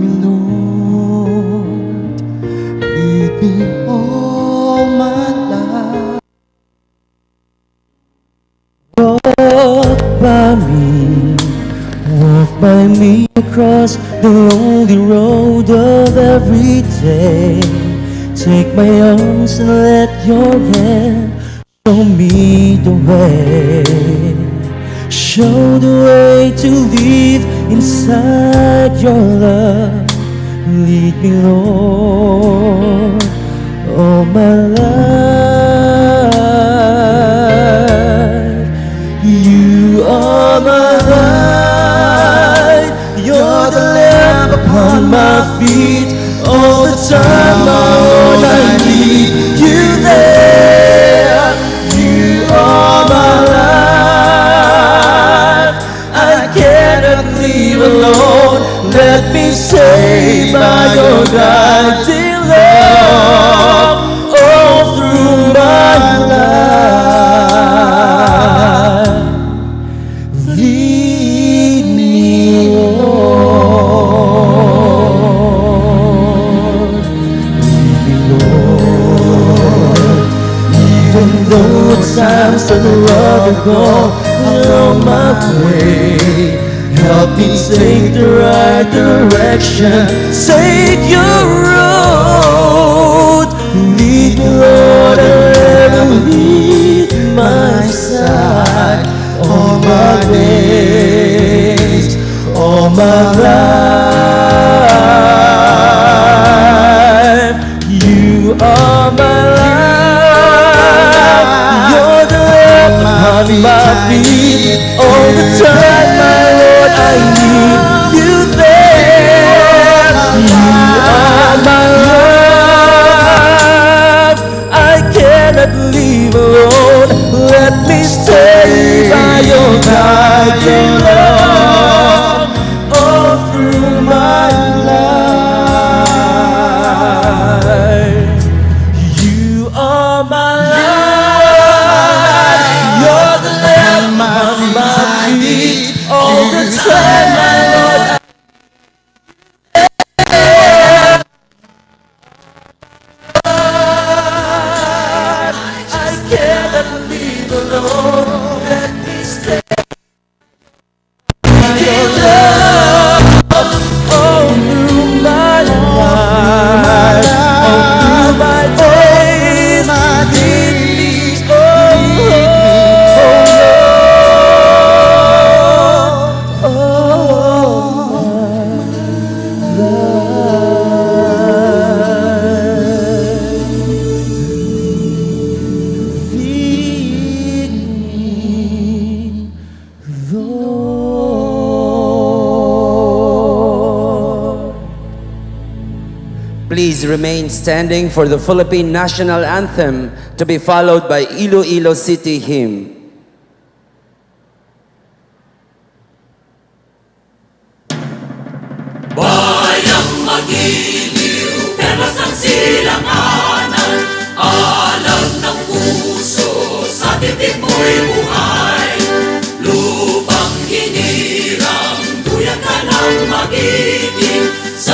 me, Lord, lead me all my life. Walk by me across the lonely road of every day. Take my arms and let your hand show me the way. Show the way to live inside your love. Lead me, Lord, all my life. You are my light. You're the lamp upon my feet. All the time, my Lord, I need you there. You are my life. I cannot live alone. Let me stay by your guiding love all through my life. Lead me, Lord. Lead me, Lord. Even though at times I'd rather go along my way, help me take the right direction. Take your road. Lead me, Lord, and never leave my side. All my days, all my life. You are my life. You're the lamp upon my feet. All the time, my Lord, I need you there. You are my life. I cannot live alone. Let me stay by your guiding love all through my life. You are my life. You're the lamp on my feet. All the time, my Lord, I cannot live alone. Let me stay by your love all through my life, all through my days, my days. Please remain standing for the Philippine National Anthem, to be followed by Iloilo City Hymn. Bayang magiliw, perlas ng silanganan, alam ng puso, sa titik mo'y buhay. Lupang hinirang, duyan ka ng magiging, sa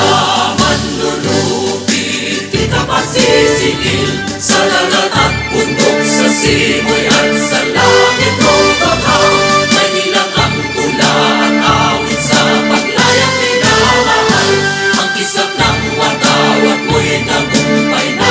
manlulupit, di ka pasisingil. Sa dagat at bundok, sa simoy at sa langit mo baghang, may nilang ang tula at awit sa paglayang minamahal. Ang kisap ng watawat mo'y tagumpay na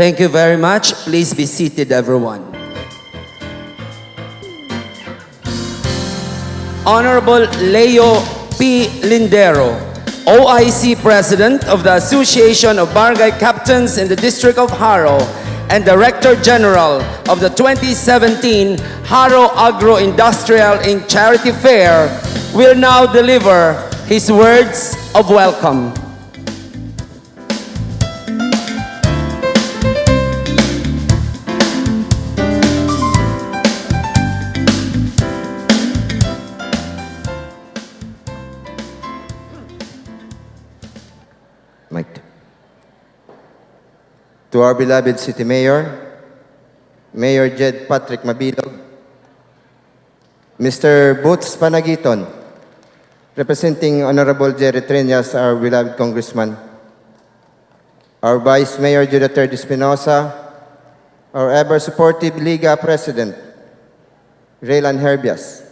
Thank you very much. Please be seated, everyone. Honorable Leo P. Lindero, OIC President of the Association of Barangay Captains in the District of Haro and Director General of the 2017 Haro Agro-Industrial Inc. Charity Fair, will now deliver his words of welcome. Mike. To our beloved City Mayor, Mayor Jed Patrick Mabilog, Mr. Boots Panagiton, representing Honorable Jerry Trinas, our beloved Congressman, our Vice Mayor Judater Espinosa, our ever-supportive Liga President, Raylan Herbias,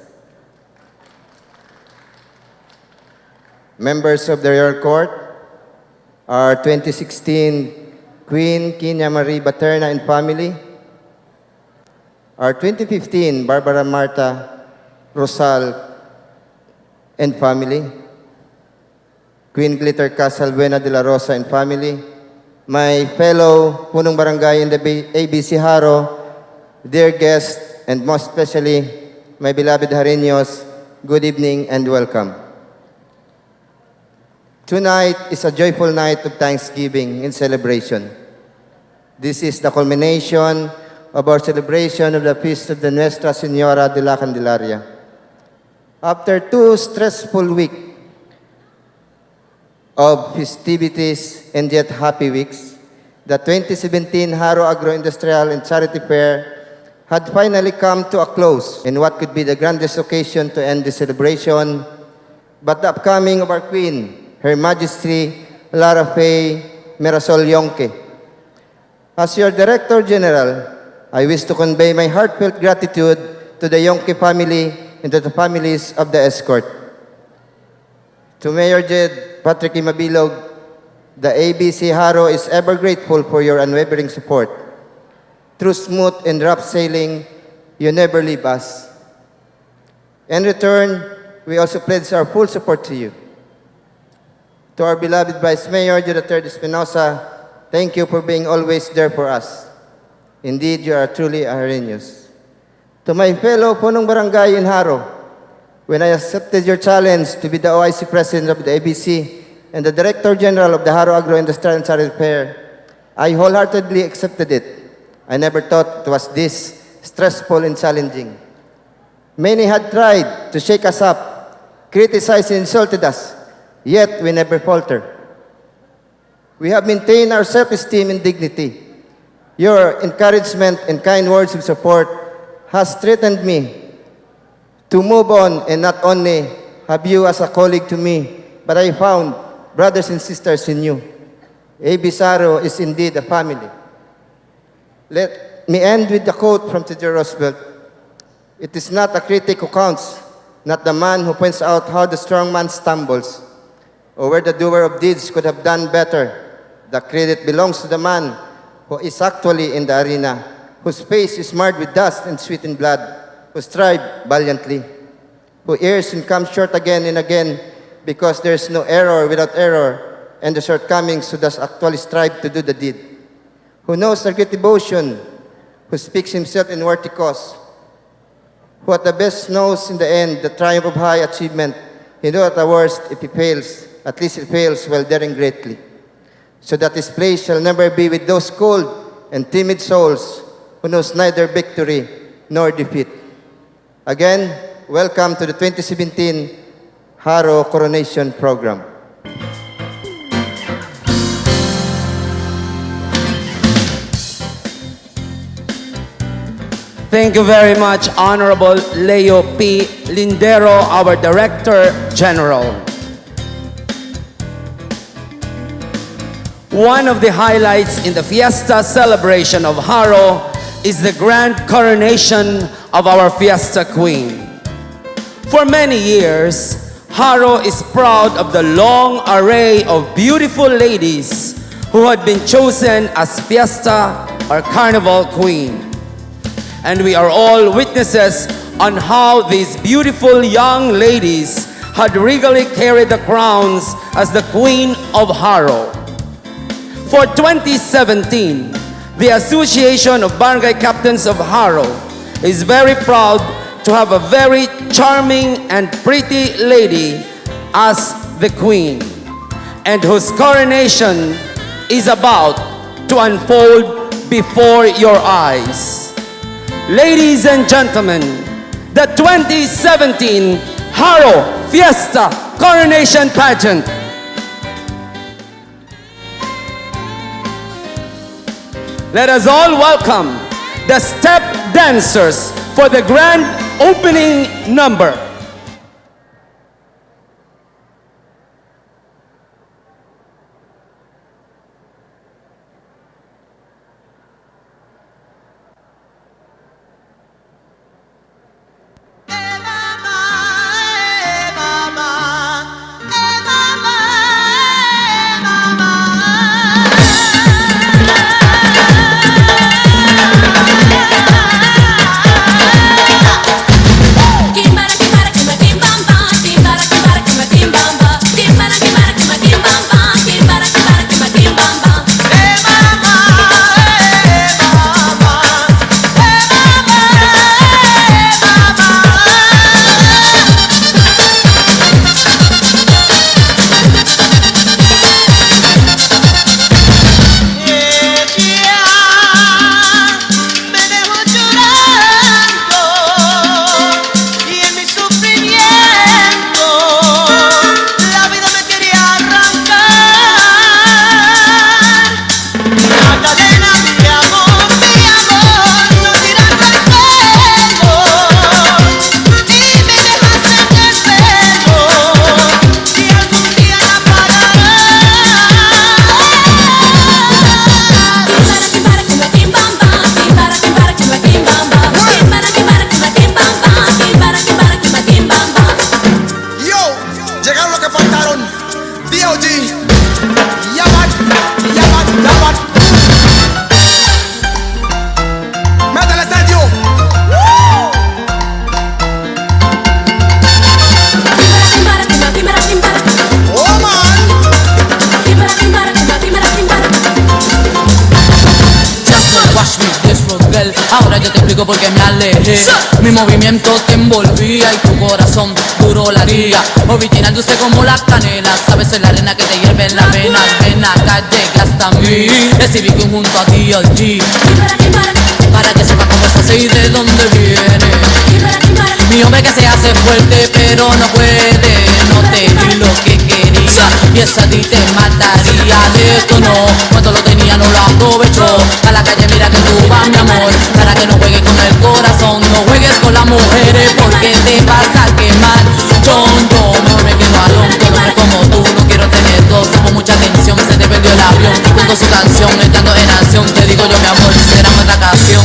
members of the Royal Court, our 2016 Queen Kenya Marie Baterna and family, our 2015 Barbara Marta Rosal and family, Queen Glitter Casal Buena de la Rosa and family, my fellow punong barangay in the ABC Haro, dear guests, and most especially my beloved Hareños, good evening and welcome. Tonight is a joyful night of thanksgiving and celebration. This is the culmination of our celebration of the feast of the Nuestra Señora de la Candelaria. After 2 stressful weeks of festivities and yet happy weeks, the 2017 Haro Agro-Industrial and Charity Fair had finally come to a close in what could be the grandest occasion to end the celebration, but the upcoming of our Queen, Her Majesty Lara Faye Mirasol Yonke. As your Director General, I wish to convey my heartfelt gratitude to the Yonke family and to the families of the escort. To Mayor Jed Patrick Mabilog, the ABC Haro is ever grateful for your unwavering support. Through smooth and rough sailing, you never leave us. In return, we also pledge our full support to you. To our beloved Vice Mayor Judater Espinosa, thank you for being always there for us. Indeed, you are truly a Hareños. To my fellow punong barangay in Haro, when I accepted your challenge to be the OIC President of the ABC and the Director General of the Haro Agro-Industrial and Charity Fair, I wholeheartedly accepted it. I never thought it was this stressful and challenging. Many had tried to shake us up, criticized and insulted us, yet we never falter. We have maintained our self-esteem and dignity. Your encouragement and kind words of support has strengthened me to move on and not only have you as a colleague to me, but I found brothers and sisters in you. ABC Haro is indeed a family. Let me end with a quote from Theodore Roosevelt. It is not a critic who counts, not the man who points out how the strong man stumbles, or where the doer of deeds could have done better. The credit belongs to the man who is actually in the arena, whose face is marred with dust and sweating blood, who strive valiantly, who errs and comes short again and again, because there is no error without error, and the shortcomings who does actually strive to do the deed, who knows the great devotion, who speaks himself in worthy cause, who at the best knows in the end the triumph of high achievement. He knows at the worst, if he fails, at least he fails while daring greatly, so that his place shall never be with those cold and timid souls who knows neither victory nor defeat. Again, welcome to the 2017 Haro Coronation Program. Thank you very much, Honorable Leo P. Lindero, our Director General. One of the highlights in the fiesta celebration of Haro is the grand coronation of our Fiesta Queen. For many years, Haro is proud of the long array of beautiful ladies who had been chosen as Fiesta or Carnival Queen. And we are all witnesses on how these beautiful young ladies had regally carried the crowns as the Queen of Haro. For 2017, the Association of Barangay Captains of Haro is very proud to have a very charming and pretty lady as the Queen, and whose coronation is about to unfold before your eyes. Ladies and gentlemen, the 2017 Haro Fiesta Coronation Pageant. Let us all welcome the step dancers for the grand opening number. Ahora yo te explico por qué me alejé. Mi movimiento te envolvía y tu corazón duro laría. Original dulce como la canela, sabes es la arena que te hierve en las venas. Ven acá, llegaste hasta mí. Decidí que junto a ti allí. Para que sepa cómo se hace y de dónde viene. Mi hombre que se hace fuerte pero no puede. No te di lo que quería y eso a ti te mataría. De esto no, cuando lo tenía no lo aprovechó. A la calle mira que tú vas mi amor, para que no juegues con el corazón. No juegues con las mujeres porque te vas a quemar. Yo mejor me quedo alón. Con hombres como tú no quiero tener dos. Con mucha tensión se te perdió el avión. Y con su canción estando en acción te digo yo mi amor, será otra canción.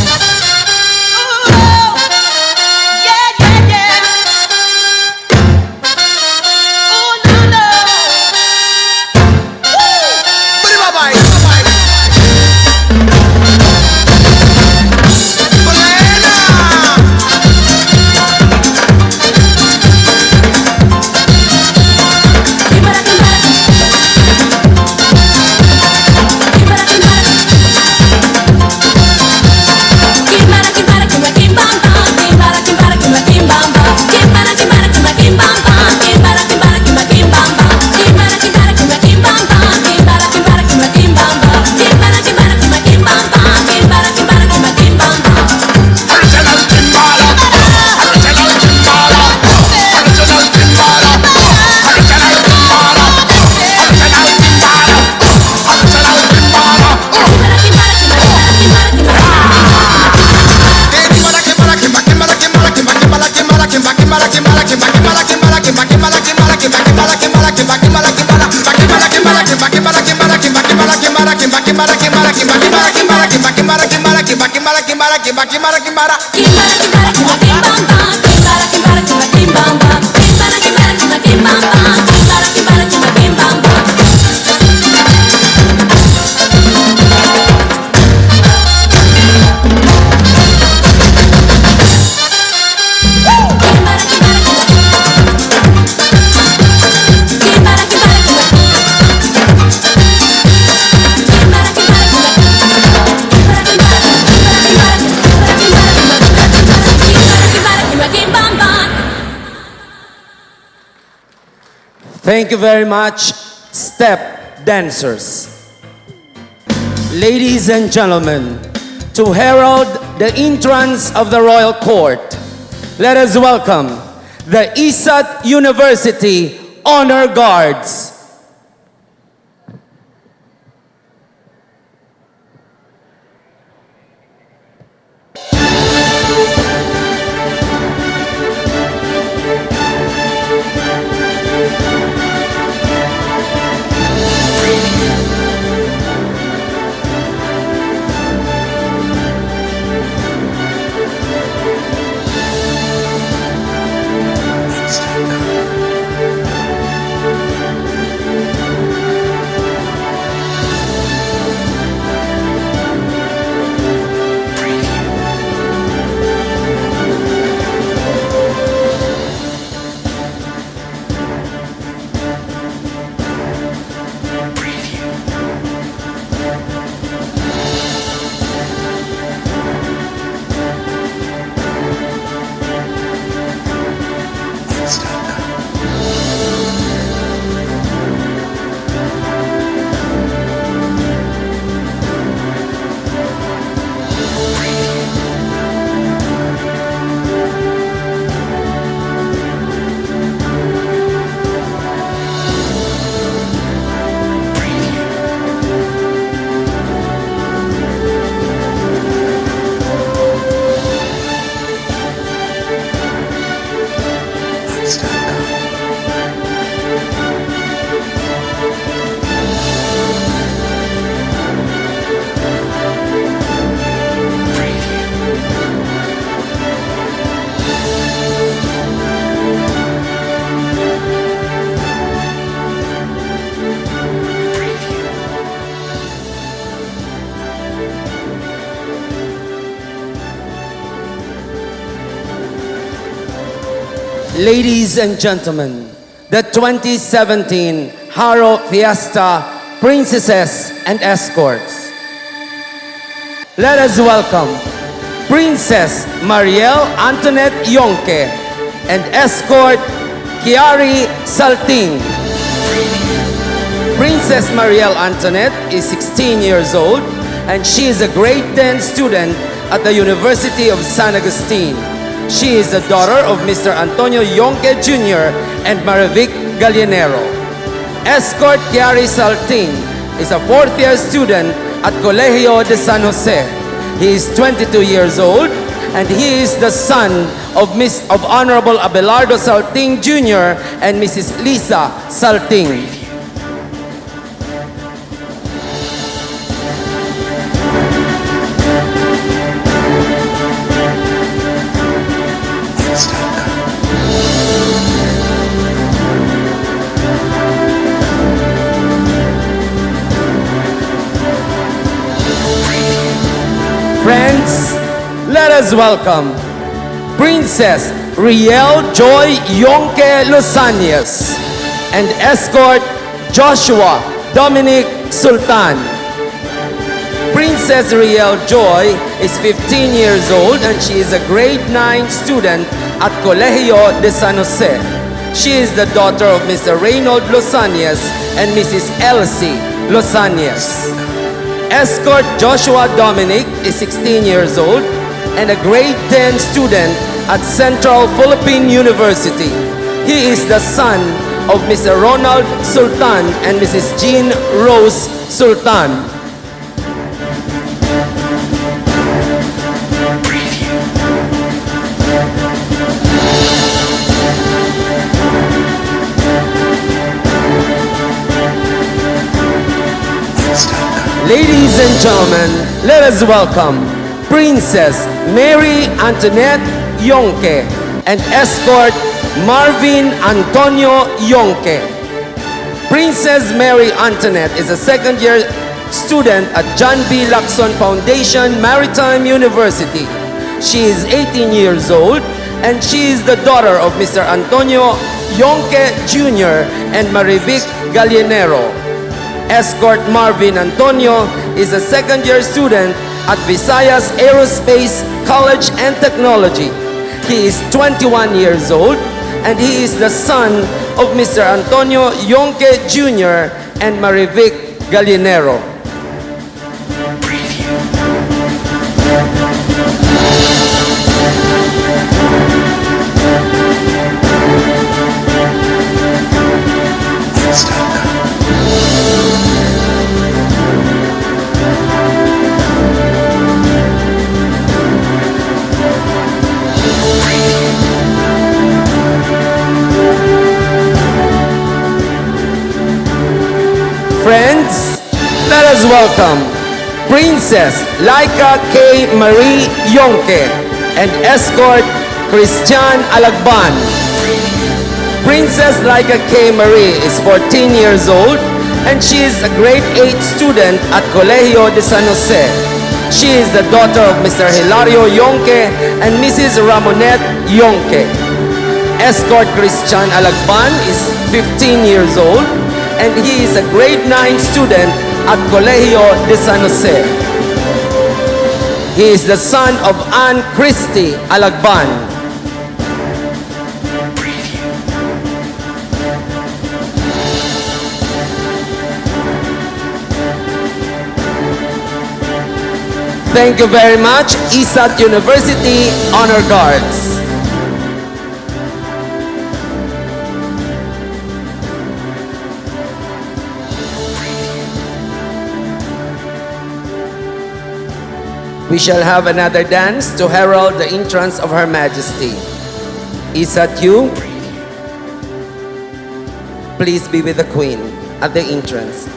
Thank you very much, step dancers. Ladies and gentlemen, to herald the entrance of the royal court, let us welcome the ISAT University Honor Guards. Ladies and gentlemen, the 2017 Haro Fiesta Princesses and Escorts. Let us welcome Princess Marielle Antoinette Yonke and Escort Kiari Salting. Princess Marielle Antoinette is 16 years old and she is a grade 10 student at the University of San Agustin. She is the daughter of Mr. Antonio Yonke Jr. and Marivic Gallinero. Escort Kiari Salting is a fourth-year student at Colegio de San Jose. He is 22 years old and he is the son of Honorable Abelardo Salting Jr. and Mrs. Lisa Salting. Friends, let us welcome Princess Riel Joy Yonke Losanias and Escort Joshua Dominic Sultan. Princess Riel Joy is 15 years old and she is a grade 9 student at Colegio de San Jose. She is the daughter of Mr. Reynold Losanias and Mrs. Elsie Losanias. Escort Joshua Dominic is 16 years old and a grade 10 student at Central Philippine University. He is the son of Mr. Ronald Sultan and Mrs. Jean Rose Sultan. Ladies and gentlemen, let us welcome Princess Mary Antoinette Yonke and Escort Marvin Antonio Yonke. Princess Mary Antoinette is a second-year student at John B. Lacson Foundation Maritime University. She is 18 years old and she is the daughter of Mr. Antonio Yonke Jr. and Marivic Gallinero. Escort Marvin Antonio is a second-year student at Visayas Aerospace College and Technology. He is 21 years old and he is the son of Mr. Antonio Yonke Jr. and Marivic Gallinero. Friends, let us welcome Princess Laika K. Marie Yonke and escort Christian Alagban. Princess Laika K. Marie is 14 years old and she is a grade 8 student at Colegio de San Jose. She is the daughter of Mr. Hilario Yonke and Mrs. Ramonette Yonke. Escort Christian Alagban is 15 years old and he is a grade 9 student at Colegio de San Jose. He is the son of Ann Christie Alagban. Thank you very much, ISAT University Honor Guards. We shall have another dance to herald the entrance of Her Majesty. ISAT U, please be with the Queen at the entrance.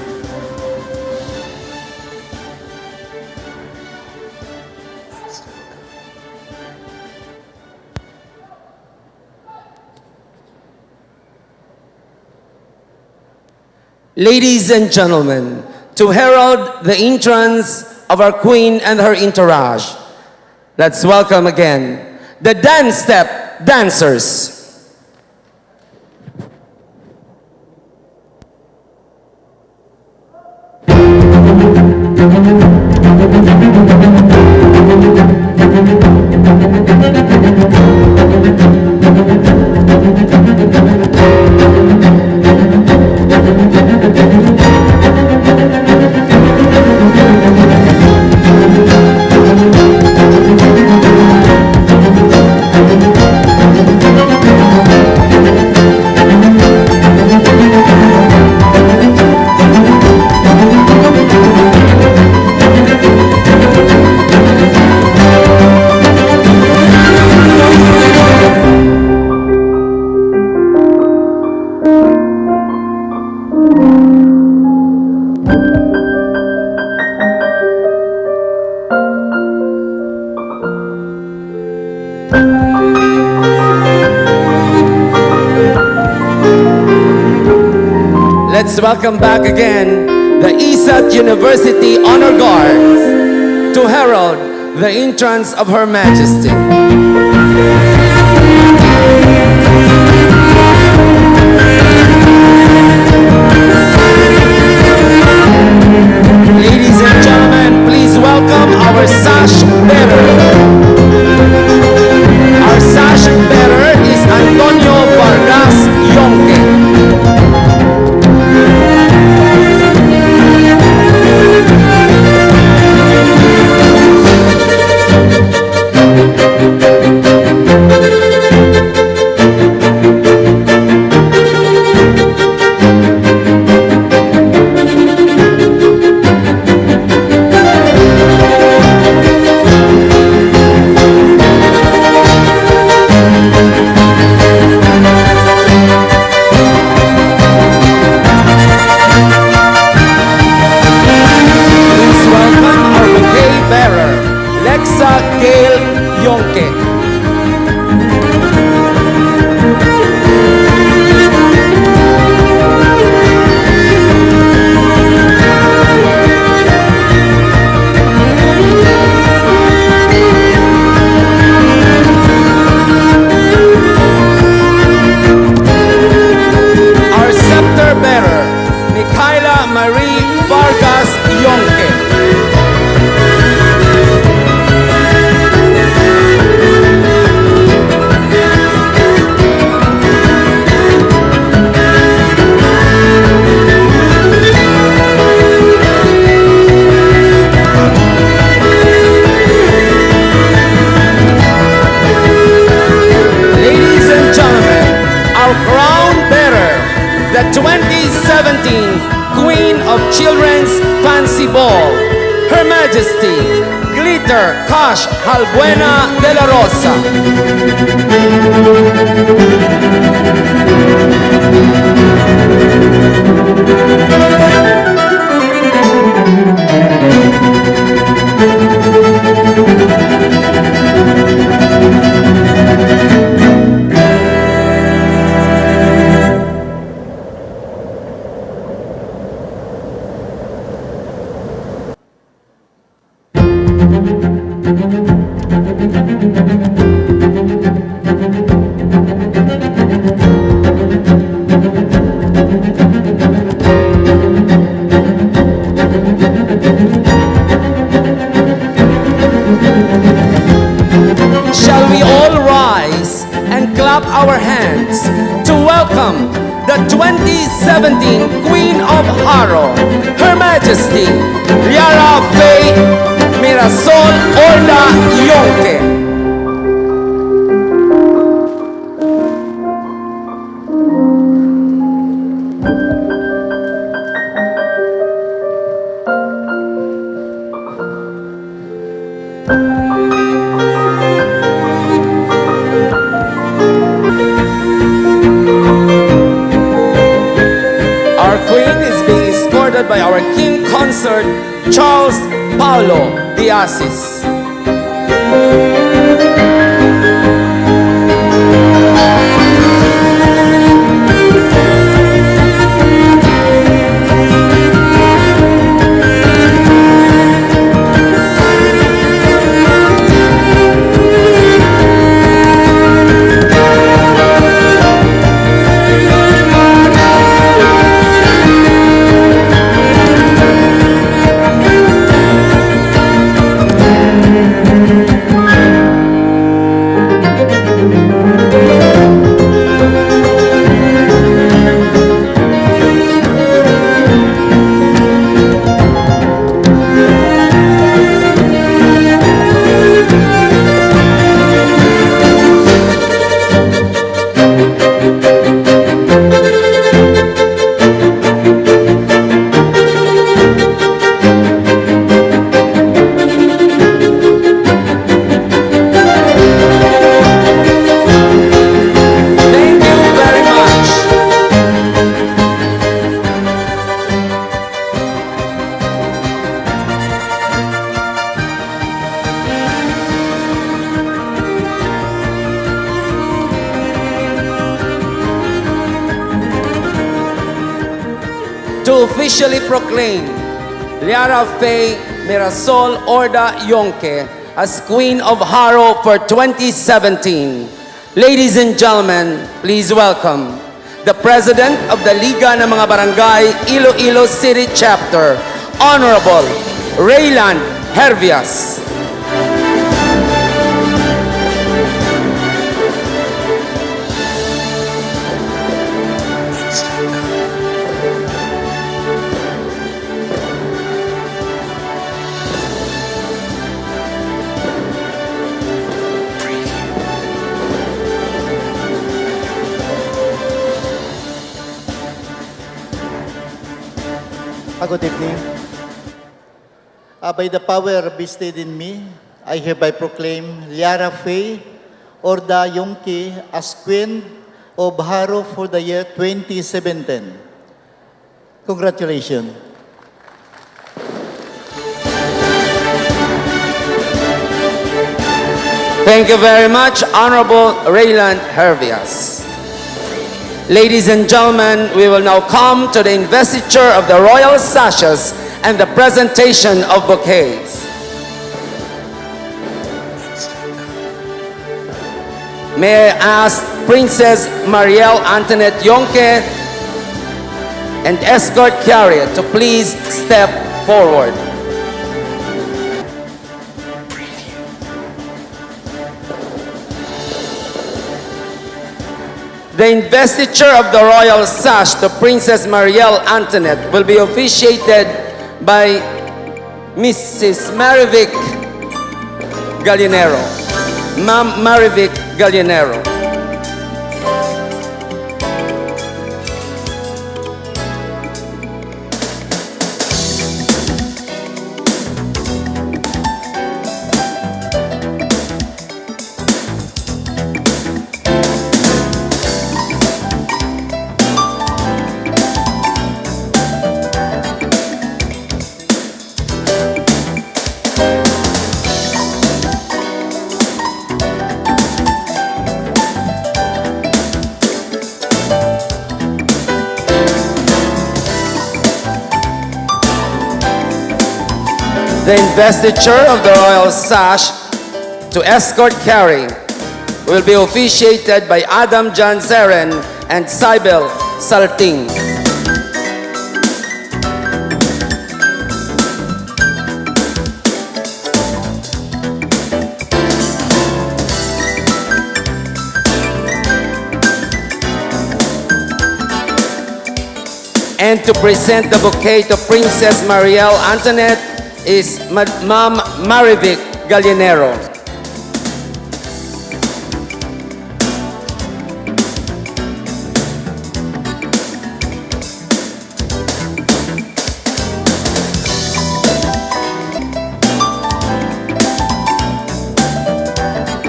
Ladies and gentlemen, to herald the entrance of our Queen and her entourage, let's welcome again the Dance Step Dancers. Let's welcome back again the ISAT University Honor Guards to herald the entrance of Her Majesty. Ladies and gentlemen, please welcome our sash bearer. Our sash bearer is Antonio Vargas Yonke. Majesty Glitter Cash Halbuena de la Rosa. Shall we all rise and clap our hands to welcome the 2017 Queen of Haro, Her Majesty Liara Faye Mirasol Orla Yonke. Our Queen is being escorted by our King Consort Charles Paulo de Assis. Thank you very much. To officially proclaim Liara Faye Mirasol Orda Yonke as Queen of Haro for 2017. Ladies and gentlemen, please welcome the President of the Liga ng mga Barangay Iloilo City Chapter, Honorable Rayland Hervias. Good evening. By the power vested in me, I hereby proclaim Liara Faye Orda Yonke as Queen of Haro for the year 2017. Congratulations. Thank you very much, Honorable Rayland Hervias. Ladies and gentlemen, we will now come to the investiture of the royal sashes and the presentation of bouquets. May I ask Princess Marielle Antoinette Yonke and escort carrier to please step forward. The investiture of the royal sash to Princess Marielle Antoinette will be officiated by Mrs. Marivic Gallinero. Ma'am Marivic Gallinero. The investiture of the royal sash to escort Carrie will be officiated by Adam John Zeren and Cybel Salting. And to present the bouquet to Princess Marielle Antoinette is Ma'am Marivic Gallinero.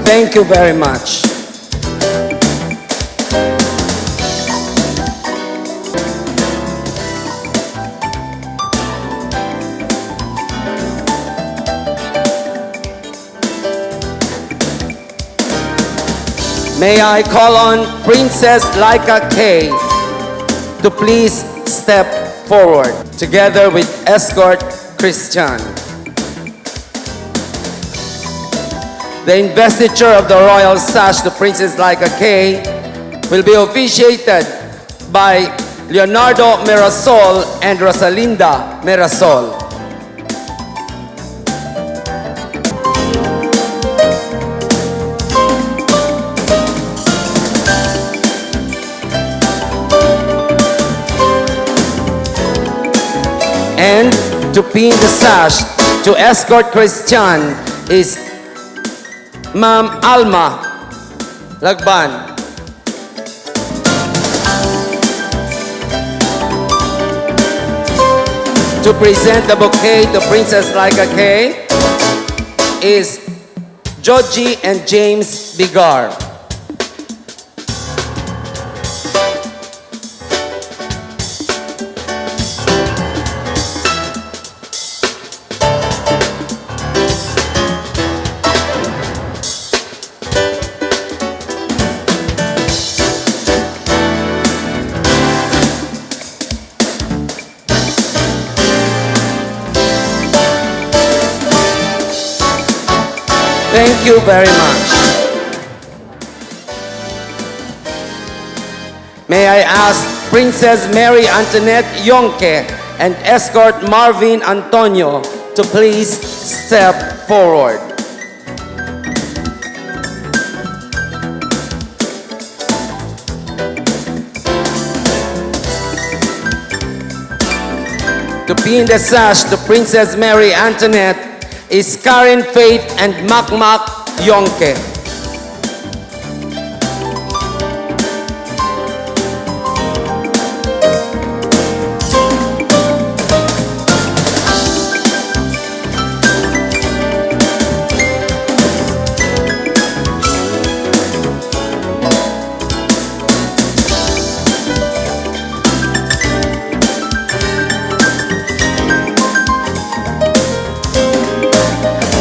Thank you very much. May I call on Princess Laika Kay to please step forward together with escort Christian. The investiture of the royal sash to Princess Laika Kay will be officiated by Leonardo Mirasol and Rosalinda Mirasol. And to pin the sash to escort Christian is Ma'am Alma Lagban. To present the bouquet to Princess Laika Kay is Georgie and James Bigar. Thank you very much. May I ask Princess Mary Antoinette Yonke and escort Marvin Antonio to please step forward. To pin the sash to Princess Mary Antoinette is Karen Faith and Makmak Yonke.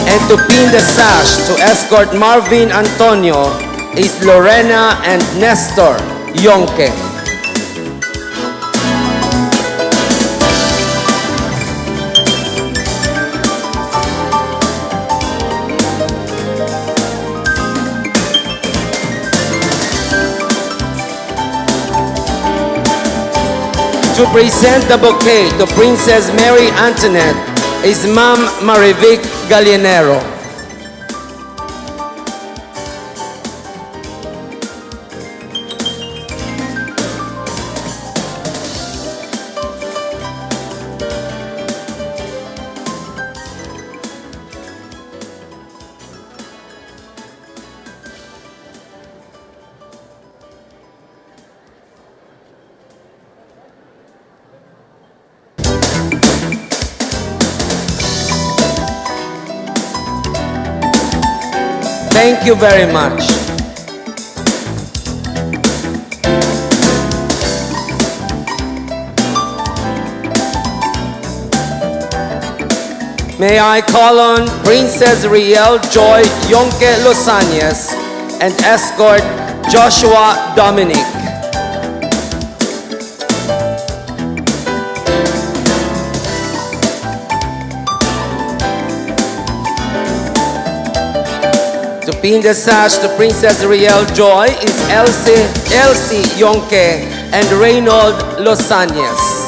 And to pin the sash to escort Marvin Antonio is Lorena and Nestor Yonke. To present the bouquet to Princess Mary Antoinette is Ma'am Marivic Gallinero. Thank you very much. May I call on Princess Riel Joy Yonke Losanyes and escort Joshua Dominic. pin the sash to Princess Riel Joy is Elsie Yonke and Reynold Losañez.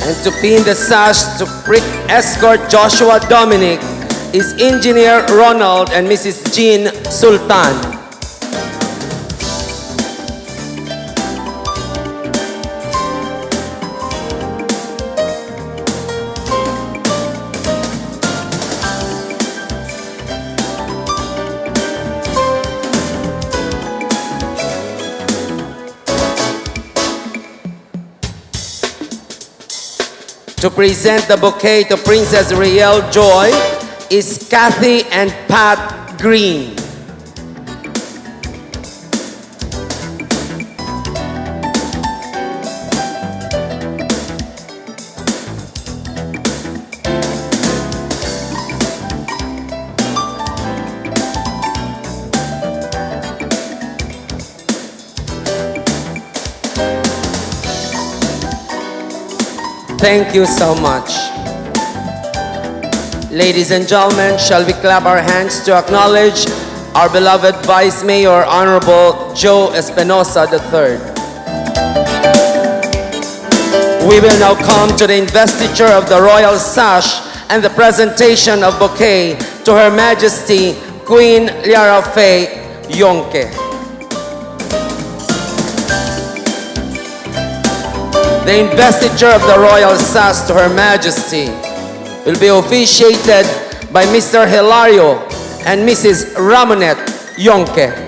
And to pin the sash to escort Joshua Dominic is Engineer Ronald and Mrs. Jean Sultan. To present the bouquet to Princess Riel Joy is Kathy and Pat Green. Thank you so much. Ladies and gentlemen, shall we clap our hands to acknowledge our beloved Vice Mayor, Honorable Joe Espinosa III. We will now come to the investiture of the Royal Sash and the presentation of bouquet to Her Majesty Queen Liara Faye Yonke. The investiture of the Royal Sash to Her Majesty will be officiated by Mr. Hilario and Mrs. Ramonet Yonke.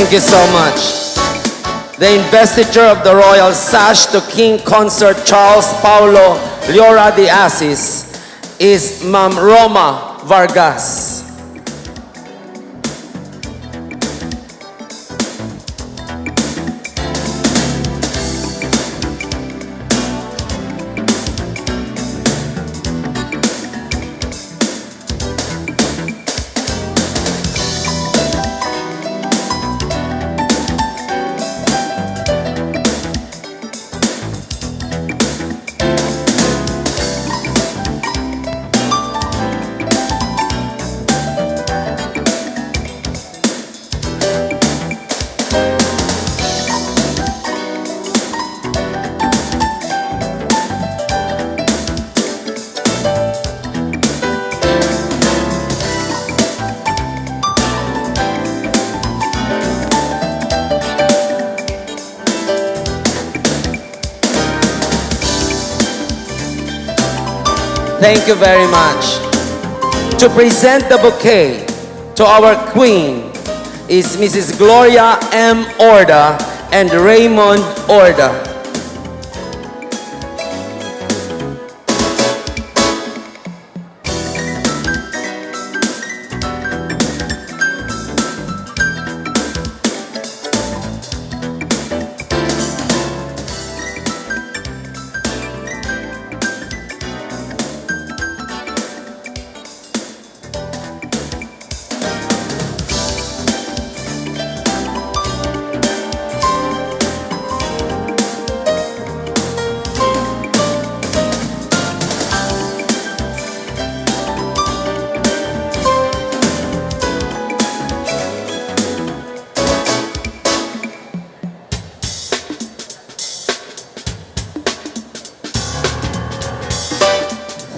Thank you so much. The investiture of the Royal Sash to King Consort Charles Paulo Liora de Asis is Ma'am Roma Vargas. Thank you very much. To present the bouquet to our Queen is Mrs. Gloria M. Orda and Raymond Orda.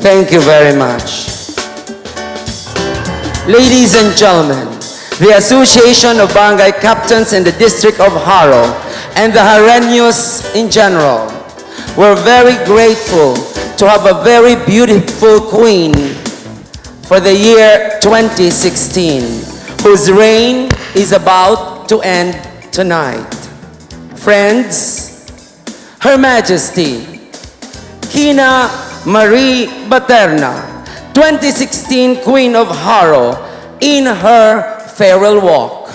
Thank you very much. Ladies and gentlemen, the Association of Barangay Captains in the District of Haro and the Hareños in general, we're very grateful to have a very beautiful queen for the year 2016, whose reign is about to end tonight. Friends, Her Majesty, Kina Marie Baterna, 2016 Queen of Haro, in her farewell walk.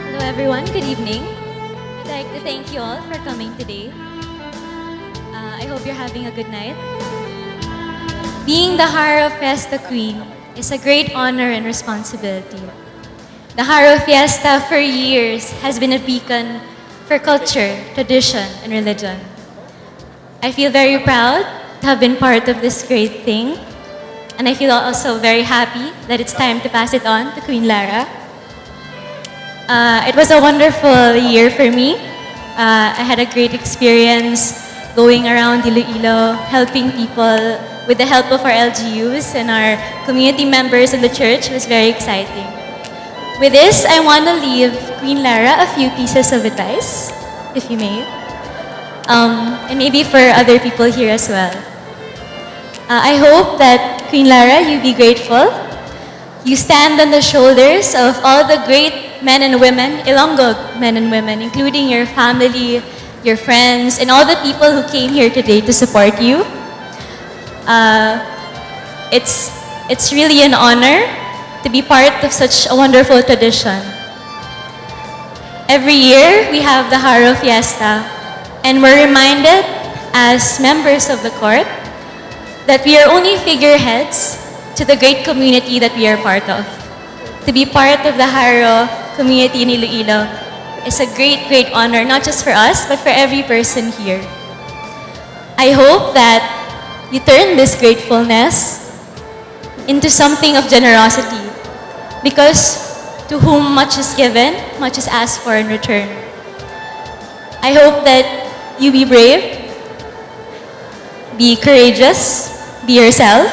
Hello everyone, good evening. I'd like to thank you all for coming today. I hope you're having a good night. Being the Haro Fiesta Queen is a great honor and responsibility. The Haro Fiesta for years has been a beacon for culture, tradition, and religion. I feel very proud to have been part of this great thing, and I feel also very happy that it's time to pass it on to Queen Lara. It was a wonderful year for me. I had a great experience going around Iloilo, helping people with the help of our LGUs and our community members in the church. It was very exciting. With this, I want to leave Queen Lara a few pieces of advice, if you may, and maybe for other people here as well. I hope that, Queen Lara, you be grateful. You stand on the shoulders of all the great men and women, Ilonggo men and women, including your family, your friends, and all the people who came here today to support you. It's really an honor to be part of such a wonderful tradition. Every year, we have the Haro Fiesta, and we're reminded as members of the court that we are only figureheads to the great community that we are part of. To be part of the Haro community in Iloilo is a great, great honor, not just for us, but for every person here. I hope that you turn this gratefulness into something of generosity, because to whom much is given, much is asked for in return. I hope that you be brave, be courageous, be yourself,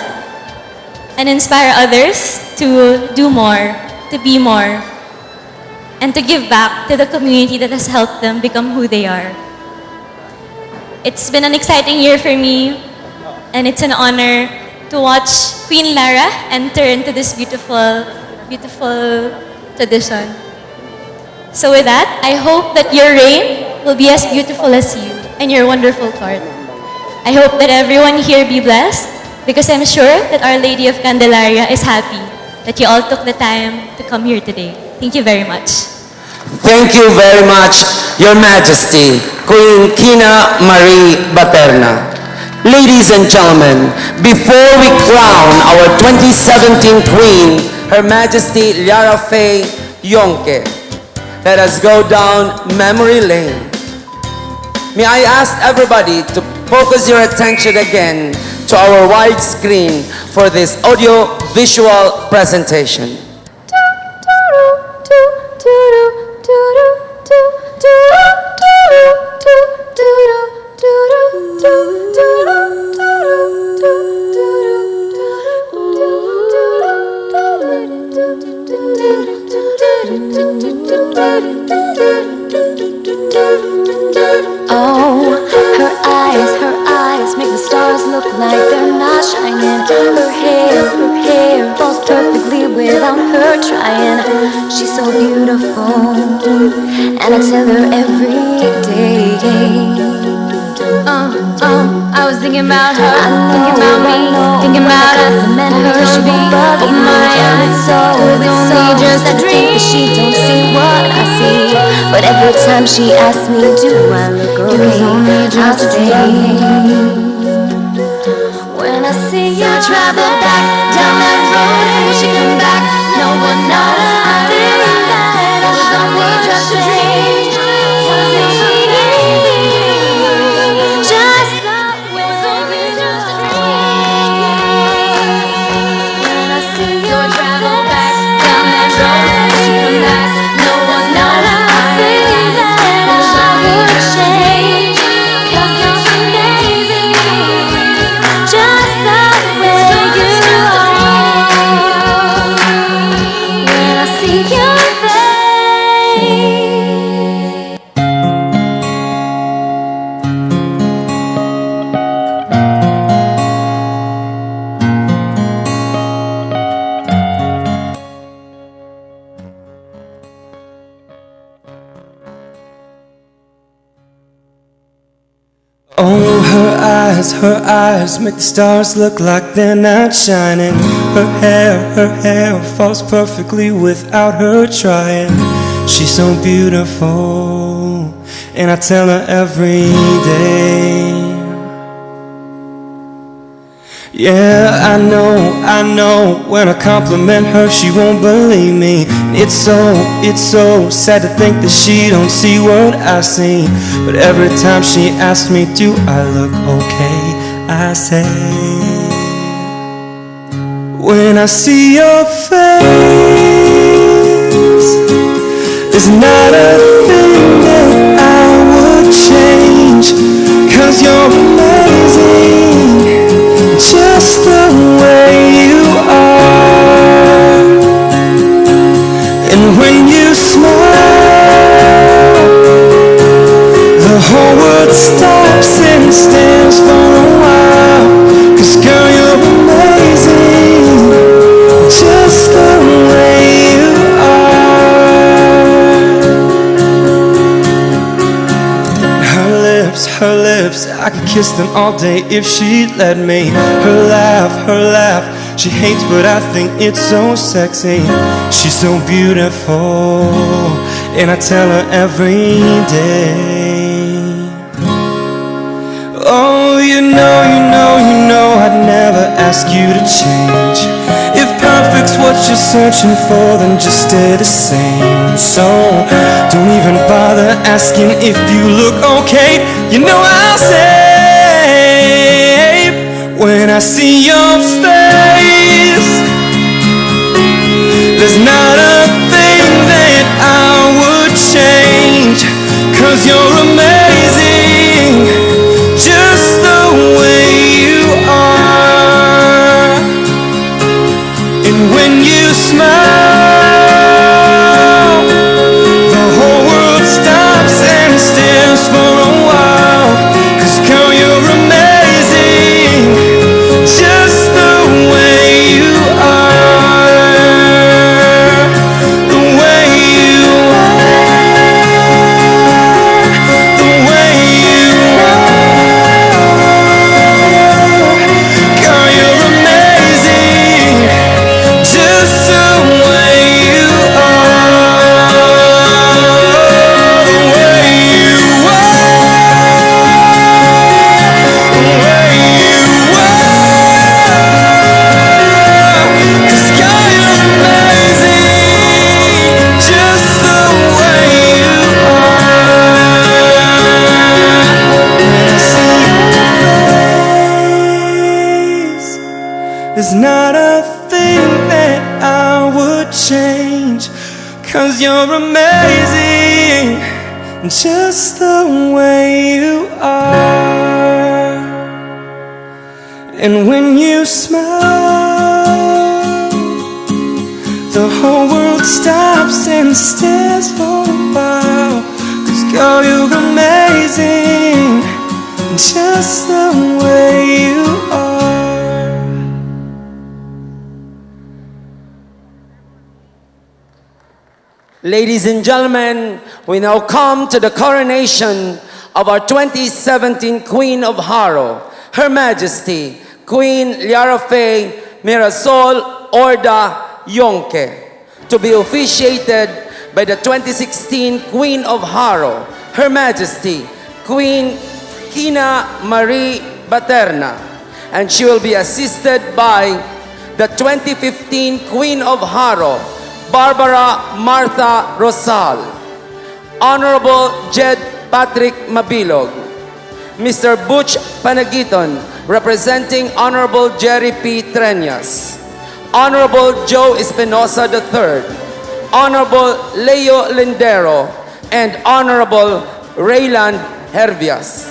and inspire others to do more, to be more, and to give back to the community that has helped them become who they are. It's been an exciting year for me, and it's an honor to watch Queen Lara enter into this beautiful, beautiful tradition. So with that, I hope that your reign will be as beautiful as you and your wonderful court. I hope that everyone here be blessed because I'm sure that Our Lady of Candelaria is happy that you all took the time to come here today. Thank you very much. Thank you very much, Your Majesty, Queen Kina Marie Baterna. Ladies and gentlemen, before we crown our 2017 Queen, Her Majesty Liara Faye Yonke, let us go down memory lane. May I ask everybody to focus your attention again to our widescreen for this audio-visual presentation. Oh, her eyes make the stars look like they're not shining. Her hair falls perfectly without her trying. She's so beautiful, and I tell her every day. I was thinking about her, thinking about me, thinking about us. I met her, she won't bug my eyes. It's only just a dream. She don't see what I see, but every time she asks me, do I look okay? I'll stay. When I see you travel back down that road, will she come back? No one knows. I think that it was only just a dream. Oh, her eyes make the stars look like they're not shining. Her hair falls perfectly without her trying. She's so beautiful, and I tell her every day. Yeah, I know, when I compliment her, she won't believe me. It's so sad to think that she don't see what I see. But every time she asks me, do I look okay, I say, when I see your face, there's not a thing that I would change, 'cause you're amazing, just the way you are. And when you smile, the whole world stops and stares for a while. 'Cause girl, you're amazing, just the way you are. Her lips, I could kiss them all day if she'd let me. Her laugh, she hates but I think it's so sexy. She's so beautiful, and I tell her every day. Oh, you know, I'd never ask you to change. If perfect's what you're searching for, then just stay the same. So, don't even bother asking if you look okay. You know I'll say, when I see your face, there's not a thing that I would change. 'Cause you're amazing, just the way you are. And when you smile, the whole world stops and stares for a while. 'Cause girl, you're amazing, just the way you're amazing, just the way you are. And when you smile, the whole world stops and stares for a while. 'Cause girl, you're amazing, just the way you are. Ladies and gentlemen, we now come to the coronation of our 2017 Queen of Haro, Her Majesty, Queen Liara Faye Mirasol Orda Yonke, to be officiated by the 2016 Queen of Haro, Her Majesty, Queen Kina Marie Baterna, and she will be assisted by the 2015 Queen of Haro, Barbara Martha Rosal, Honorable Jed Patrick Mabilog, Mr. Butch Panagiton, representing Honorable Jerry P. Treñas, Honorable Joe Espinosa III, Honorable Leo Lindero, and Honorable Rayland Hervias.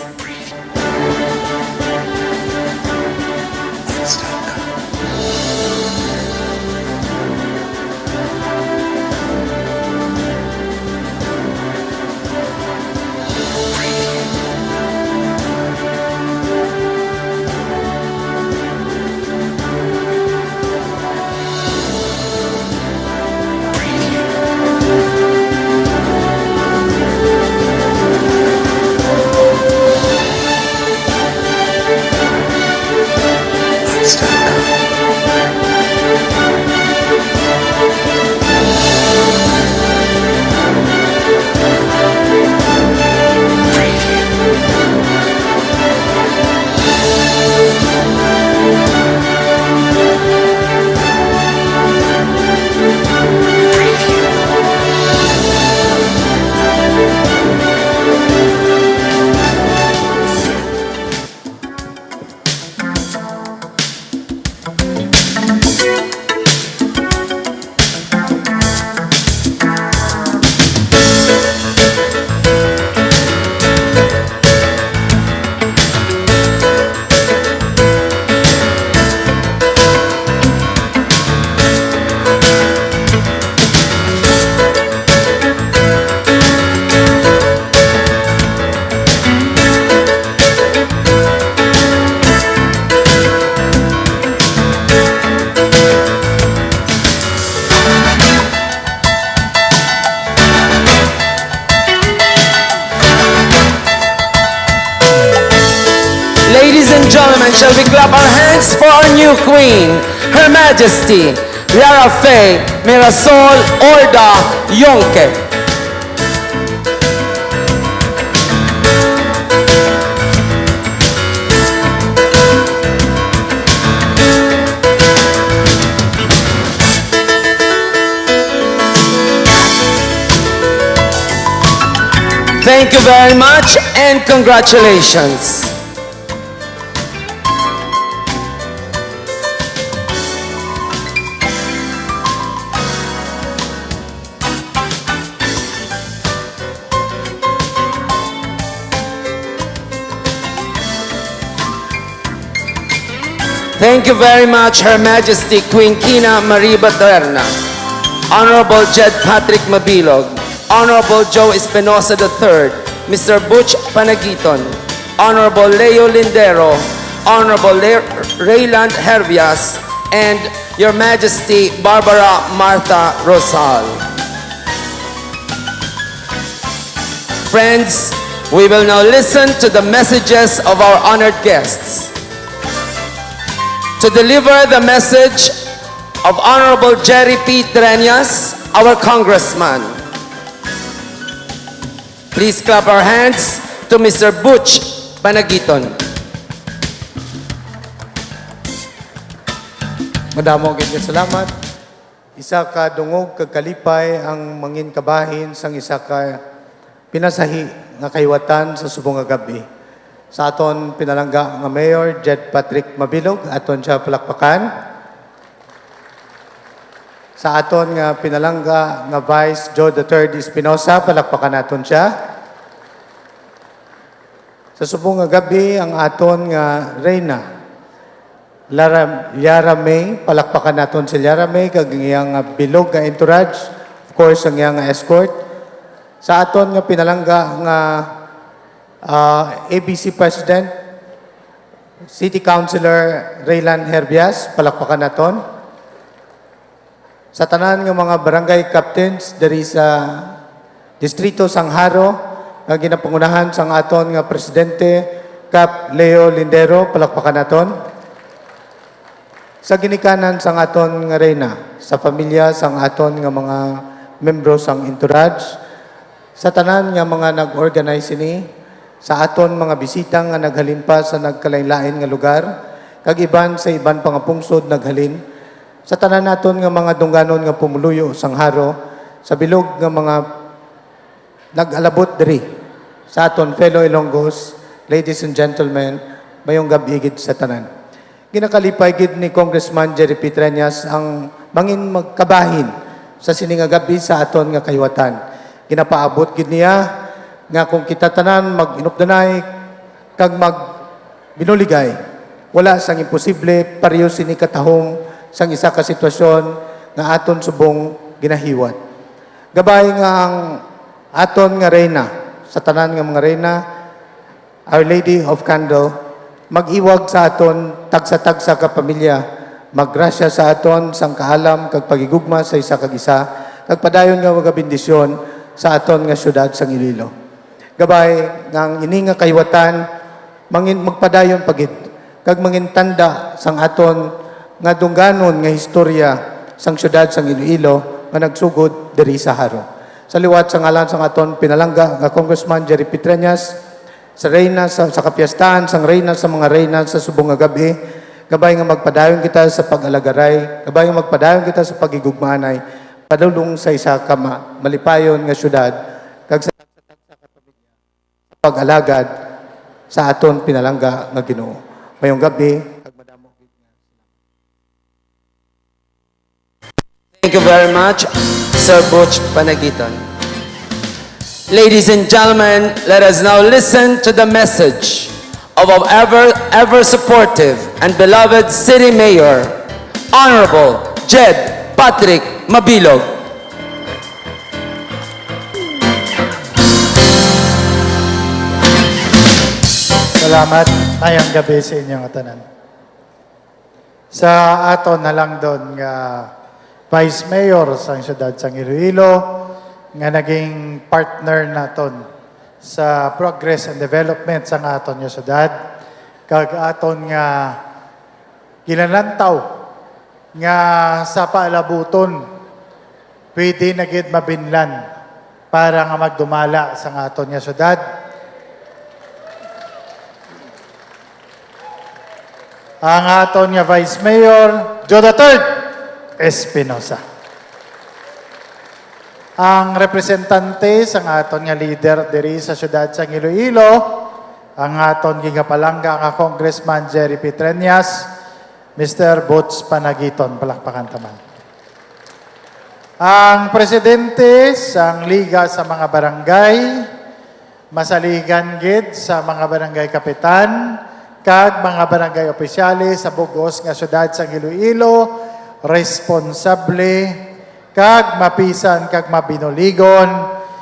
Ladies and gentlemen, shall we clap our hands for our new queen, Her Majesty, Liara Faye Mirasol Orda Yonke. Thank you very much and congratulations. Thank you very much, Her Majesty Queen Kina Marie Baterna, Honorable Jed Patrick Mabilog, Honorable Joe Espinosa III, Mr. Butch Panagiton, Honorable Leo Lindero, Honorable Rayland Hervias, and Your Majesty Barbara Martha Rosal. Friends, we will now listen to the messages of our honored guests. To deliver the message of Honorable Jerry P. Treñas, our Congressman. Please clap our hands to Mr. Butch Panagiton. Madamo gid salamat. Isa ka dungog kag kalipay ang mangin kabahin sang isa ka pinasahi nga kahiwatan sa subong nga gabi. Sa aton pinalangga nga Mayor Jed Patrick Mabilog, aton siya palakpakan. sa aton nga pinalangga nga Vice Joe III Espinosa, palakpakan naton siya. Sa subong nga gabi ang aton nga Reyna Liara May, palakpakan naton si Liara May kag iyang bilog nga entourage, of course ang iyang escort. Sa aton nga pinalangga nga ABC President, City Councilor Raylan Herbias, palakpakan naton. Sa tanan nga mga barangay captains diri sa Distrito Sangharo, nga ginapangunahan sang aton nga presidente Cap Leo Lindero, palakpakan naton. Sa ginikanan sang aton nga reyna, sa pamilya sang aton nga mga membro sang entourage, sa tanan nga mga nag-organize ini, sa aton mga bisita nga naghalin pa sa nagkalain-lain nga lugar, kag iban sa iban pa nga pungsod naghalin, sa tanan naton nga mga dungganon nga pumuluyo sang haro, sa bilog nga mga nag-alabot diri, sa aton fellow Ilonggos, ladies and gentlemen, mayong gabi gid sa tanan. Ginakalipay gid ni Congressman Jerry Petrenias ang mangin magkabahin sa sininga gabi sa aton nga kayuwatan. Ginapaabot gid niya nga kung kita tanan mag-inupdanay kag mag-binuligay, wala sang imposible pareho sini katahom sang isa ka sitwasyon nga aton subong ginahiwat. Gabay nga ang aton nga reyna, sa tanan nga mga reyna, Our Lady of Candle, mag-iwag sa aton tagsa-tagsa ka pamilya, maggrasya sa aton sang kaalam kag pagigugma sa isa kag isa, kag padayon nga mga bendisyon sa aton nga syudad sang Iloilo. Gabay nga ini nga kahiwatan mangin magpadayon pagid kag mangin tanda sang aton nga dungganon nga istorya sang syudad sang Iloilo nga nagsugod diri sa haro. Sa liwat sa ngalan sang aton pinalangga nga Congressman Jerry Petrenias, sa reyna sa kapiyastahan sang reyna sa mga reyna sa subong nga gabi, gabay nga magpadayon kita sa pag-alagaray, gabay nga magpadayon kita sa pagigugmanay, padulong sa isa ka malipayon nga syudad kag sa pag-alagad sa aton pinalangga nga Ginoo. Mayong gabi. Thank you very much, Sir Butch Panagiton. Ladies and gentlemen, let us now listen to the message of our ever supportive and beloved City Mayor, Honorable Jed Patrick Mabilog. Salamat. Mayang gabi sa inyong tanan. Sa aton na lang doon nga Vice Mayor sa siyudad sang Iloilo nga naging partner naton sa progress and development sang aton nga siyudad kag aton nga gilalantaw nga sa paalabuton pwede na gid mabinlan para nga magdumala sang aton nga siyudad. Ang aton nga Vice Mayor, Joe III Espinosa. Ang representante sa aton nga leader diri sa siyudad sa Iloilo, ang aton gigapalangga nga Congressman Jerry Petrenias, Mr. Butch Panagiton, palakpakan taman. Ang presidente sa Liga sa mga Barangay, masaligan gid sa mga barangay kapitan, kag mga barangay opisyalis sa bugos nga siyudad sa Iloilo, responsable kag mapisan kag mabinuligon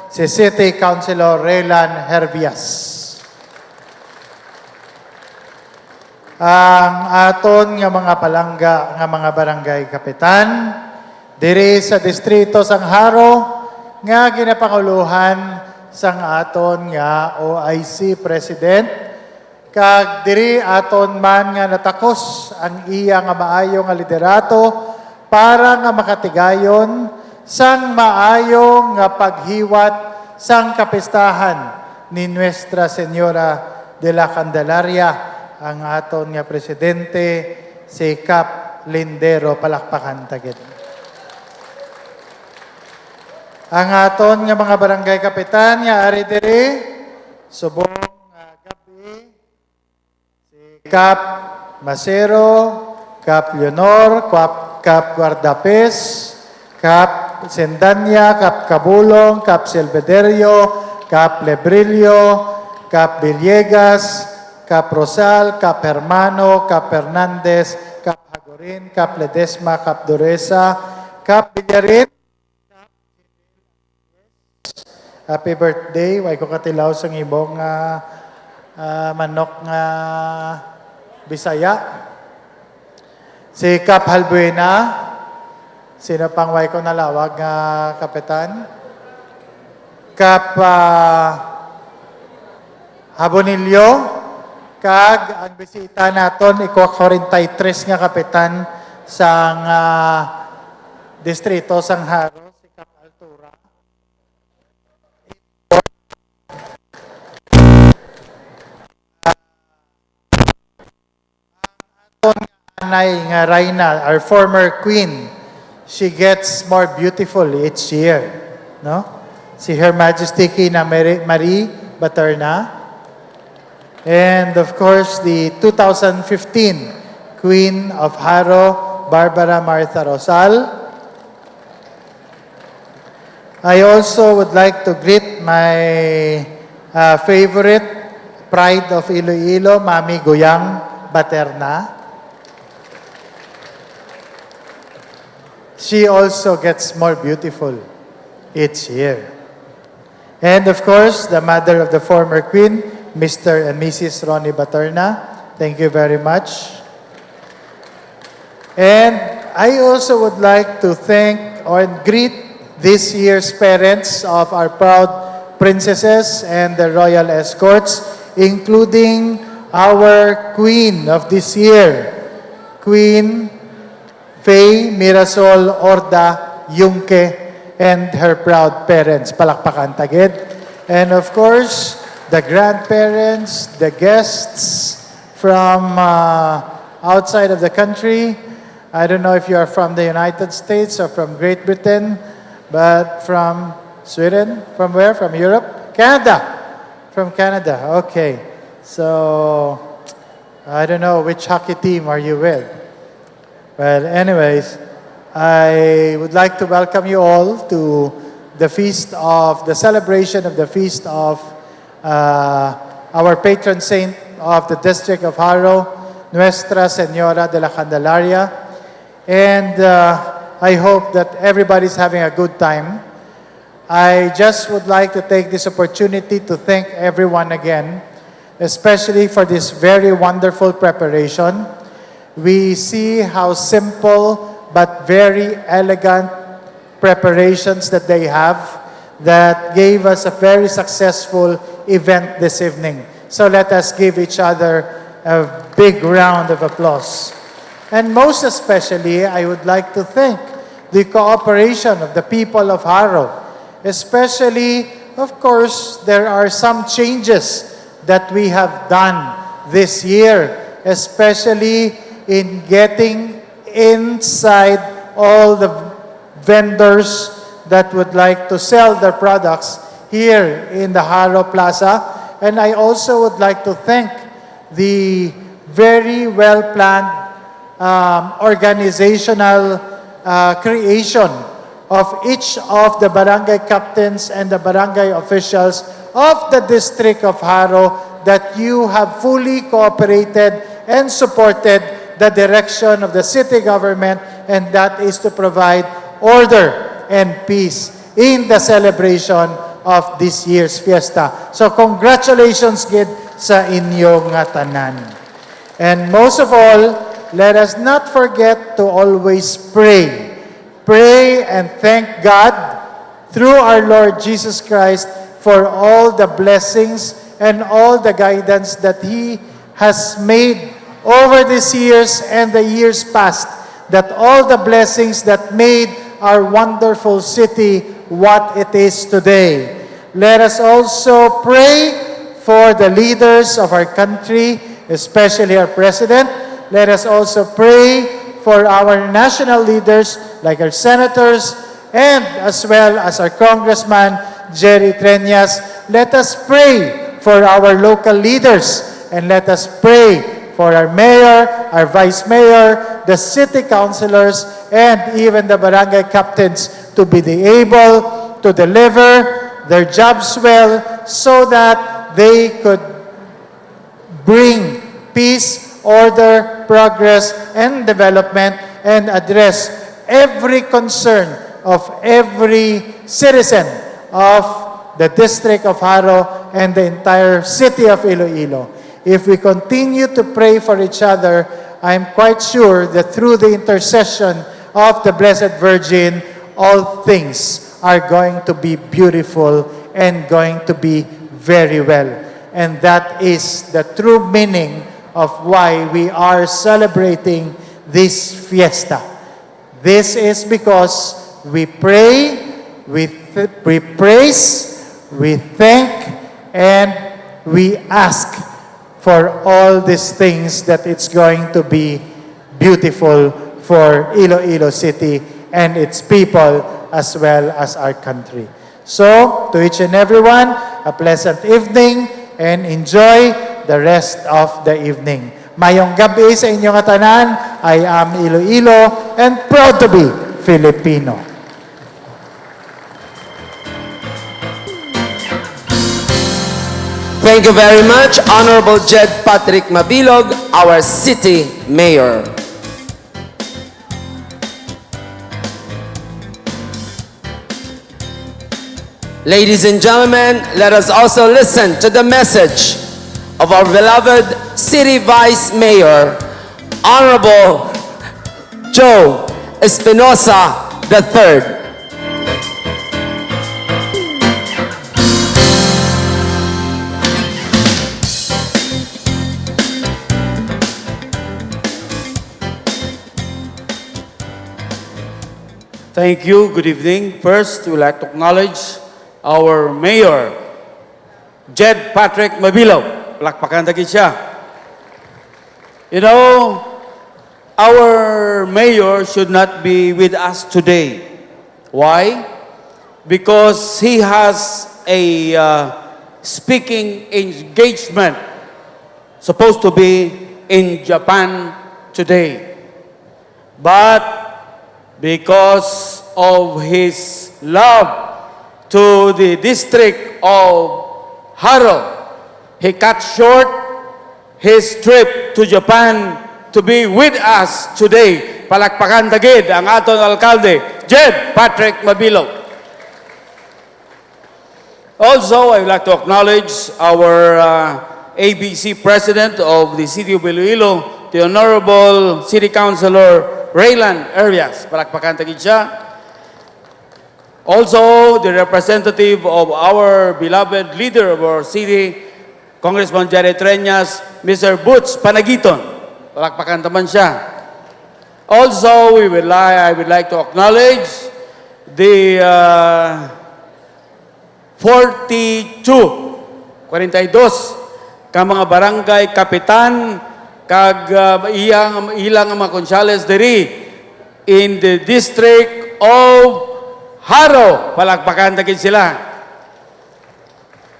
si City Councilor Raylan Herbias. Ang aton nga mga palangga nga mga barangay kapitan diri sa distrito Sangharo nga ginapanguluhan sang aton nga OIC President kag diri aton man nga natakos ang iya nga maayo nga liderato para nga makatigayon sang maayo nga paghiwat sang kapistahan ni Nuestra Señora de la Candelaria, ang aton nga presidente si Cap Lindero, palakpakan tagid. Ang aton nga mga barangay kapitan nga ari diri subong Cap Macero, Cap Leonor, Cap Guardapes, Cap Sendanya, Cap Cabulong, Cap Silvederio, Cap Lebrillo, Cap Villegas, Cap Rosal, Cap Hermano, Cap Hernandez, Cap Hagorin, Cap Ledesma, Cap Dureza, Cap Villarin. Happy birthday. Way ko katilaw sa ibong manok nga Bisaya. Si Cap Halbuena. Sino pang way ko nalawag nga kapitan? Cap Habonillo. Kag ang bisita naton iko 43 nga kapitan sang distrito sang Haro, si Cap Altura. Anay nga Reyna, our former queen, she gets more beautiful each year, no? Si Her Majesty Queen Marie Baterna, and of course the 2015 Queen of Haro, Barbara Martha Rosal. I also would like to greet my favorite pride of Iloilo, Mami Goyang Baterna. She also gets more beautiful each year. And of course, the mother of the former queen, Mr. and Mrs. Ronnie Baterna. Thank you very much. And I also would like to thank or greet this year's parents of our proud princesses and the royal escorts, including our queen of this year, Queen Faye Mirasol Orda Yungke and her proud parents. Palakpakan tagid. And of course, the grandparents, the guests from outside of the country. I don't know if you are from the United States or from Great Britain, but from Sweden? From where? From Europe? Canada. From Canada. Okay. So, I don't know which hockey team are you with. Well, anyways, I would like to welcome you all to the celebration of the feast of our patron saint of the district of Haro, Nuestra Señora de la Candelaria. And I hope that everybody's having a good time. I just would like to take this opportunity to thank everyone again, especially for this very wonderful preparation. We see how simple but very elegant preparations that they have that gave us a very successful event this evening. So let us give each other a big round of applause. And most especially, I would like to thank the cooperation of the people of Haro. Especially, of course, there are some changes that we have done this year, especially in getting inside all the vendors that would like to sell their products here in the Haro Plaza. And I also would like to thank the very well-planned organizational creation of each of the barangay captains and the barangay officials of the District of Haro that you have fully cooperated and supported the direction of the city government, and that is to provide order and peace in the celebration of this year's fiesta. So congratulations gid sa inyong nga tanan. And most of all, let us not forget to always pray. Pray and thank God through our Lord Jesus Christ for all the blessings and all the guidance that He has made over these years and the years past, that all the blessings that made our wonderful city what it is today. Let us also pray for the leaders of our country, especially our president. Let us also pray for our national leaders, like our senators, and as well as our Congressman, Jerry Treñas. Let us pray for our local leaders, and let us pray for our mayor, our vice mayor, the city councilors, and even the barangay captains to be able to deliver their jobs well so that they could bring peace, order, progress, and development and address every concern of every citizen of the District of Haro and the entire city of Iloilo. If we continue to pray for each other, I'm quite sure that through the intercession of the Blessed Virgin, all things are going to be beautiful and going to be very well. And that is the true meaning of why we are celebrating this fiesta. This is because we pray, we praise, we thank, and we ask for all these things that it's going to be beautiful for Iloilo City and its people as well as our country. So, to each and everyone, a pleasant evening and enjoy the rest of the evening. Mayong gabi sa inyong tanan. I am Iloilo and proud to be Filipino. Thank you very much, Honorable Jed Patrick Mabilog, our city mayor. Ladies and gentlemen, let us also listen to the message of our beloved City Vice Mayor, Honorable Joe Espinosa III. Thank you. Good evening. First, we'd like to acknowledge our Mayor, Jed Patrick Mabilog. Palakpakan tagi siya. You know, our Mayor should not be with us today. Why? Because he has a speaking engagement supposed to be in Japan today. But because of his love to the District of Haro, he cut short his trip to Japan to be with us today. Palakpakan dagid ang aton alkalde, Jed Patrick Mabilog. Also, I would like to acknowledge our ABC President of the City of Iloilo, the Honorable City Councilor Raylan Arias. Palakpakan tagid siya. Also, the representative of our beloved leader of our city, Congressman Jared Treñas, Mr. Butch Panagiton. Palakpakan naman siya. Also, I would like to acknowledge the 42 ka mga barangay kapitan kag ilang mga konsyales diri in the District of Haro. Palakpakan tagid sila.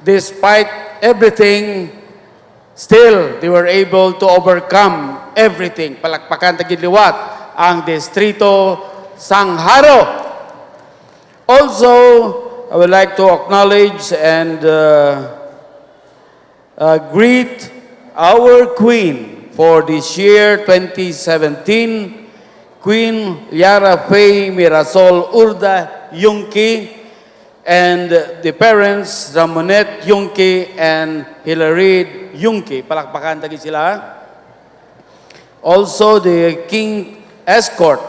Despite everything, still they were able to overcome everything. Palakpakan tagid liwat ang distrito sang Haro. Also, I would like to acknowledge and greet our Queen for this year 2017, Queen Liara Faye Mirasol Urda Yungki, and the parents Ramonet Yungki and Hilary Yungki. Palakpakan tagi sila. Also the King Escort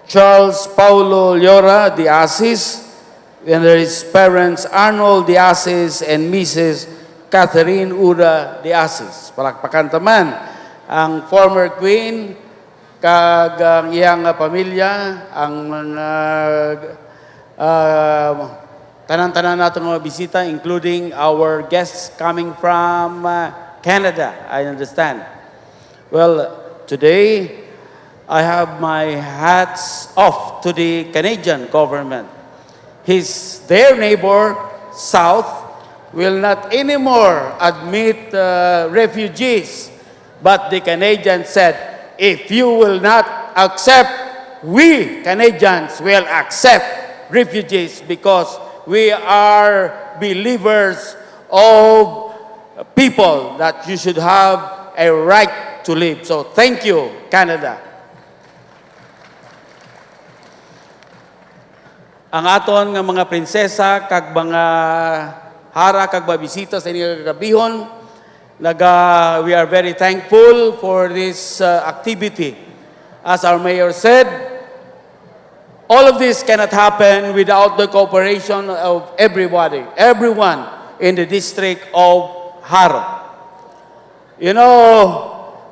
Charles Paulo Llora de Asis, and his parents Arnold de Asis and Mrs. Catherine Ura de Asis. Palakpakan taman ang former queen kag ang iyang pamilya, ang tanan-tanan natin mga bisita, including our guests coming from Canada, I understand. Well, today I have my hats off to the Canadian government. Their neighbor, South, will not anymore admit refugees But the Canadians said, if you will not accept, we Canadians will accept refugees because we are believers of people that you should have a right to live. So thank you, Canada. Ang aton nga mga prinsesa kag mga hara kag babisita sa inyong kagabihon, we are very thankful for this activity. As our mayor said, all of this cannot happen without the cooperation of everybody, everyone in the district of Haro. You know,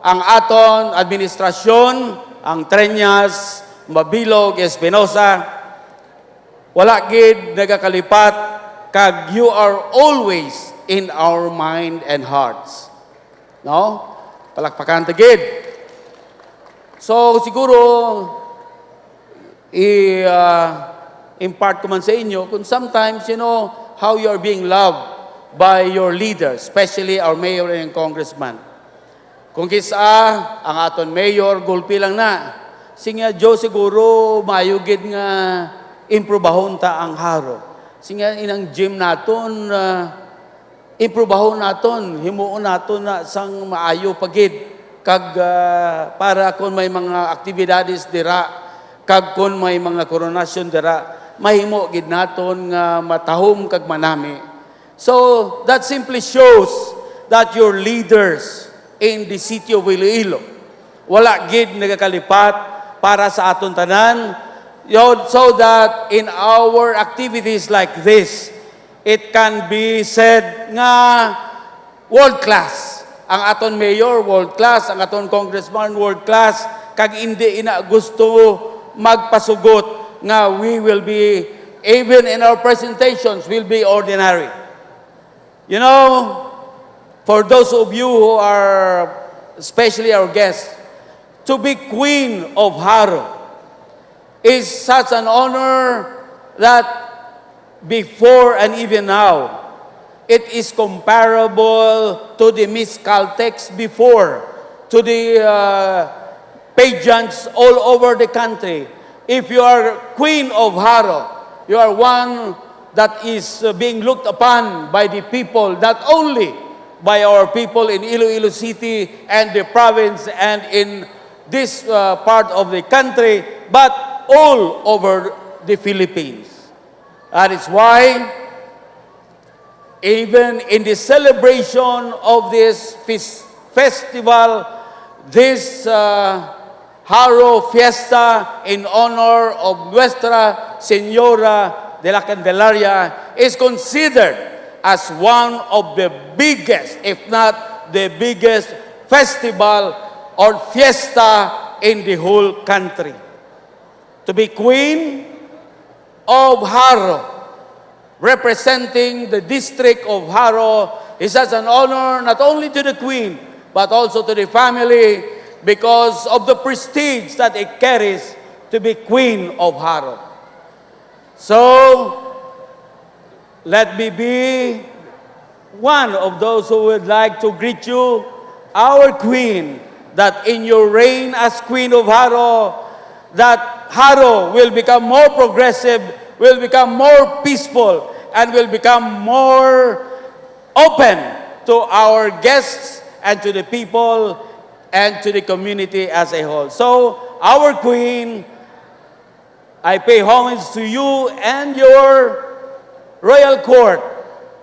ang aton administrasyon, ang Treñas, Mabilog, Espinosa, wala gid nagakalipat kag you are always in our mind and hearts. No? Palakpakan ta gid. So siguro impart ko man sa inyo kung sometimes you know how you are being loved by your leaders, especially our mayor and congressman. Kung kisa ang aton mayor gulpi lang na, singa Joe siguro mayugid nga improbahon ta ang Haro. Singa inang gym naton improbahon naton, himuon naton na sang maayo pagid kag para kung may mga aktibidades dira kag kung may mga koronasyon dira mahimo gid naton nga matahom kag manami. So that simply shows that your leaders in the city of Iloilo wala gid nagakalipat para sa aton tanan, so that in our activities like this, it can be said nga world class. Ang aton mayor, world class. Ang aton congressman, world class. Kag hindi ina gusto magpasugot nga we will be, even in our presentations, will be ordinary. You know, for those of you who are, especially our guests, to be Queen of Haro is such an honor that before and even now, it is comparable to the Miss Caltex before, to the pageants all over the country. If you are Queen of Haro, you are one that is being looked upon by the people, not only by our people in Iloilo City and the province and in this part of the country, but all over the Philippines. That is why, even in the celebration of this festival, this Haro Fiesta in honor of Nuestra Señora de la Candelaria is considered as one of the biggest, if not the biggest, festival or fiesta in the whole country. To be Queen of Haro, representing the district of Haro, is such an honor not only to the Queen, but also to the family because of the prestige that it carries to be Queen of Haro. So, let me be one of those who would like to greet you, our Queen, that in your reign as Queen of Haro, that Haro will become more progressive, will become more peaceful, and will become more open to our guests and to the people and to the community as a whole. So, our Queen, I pay homage to you and your royal court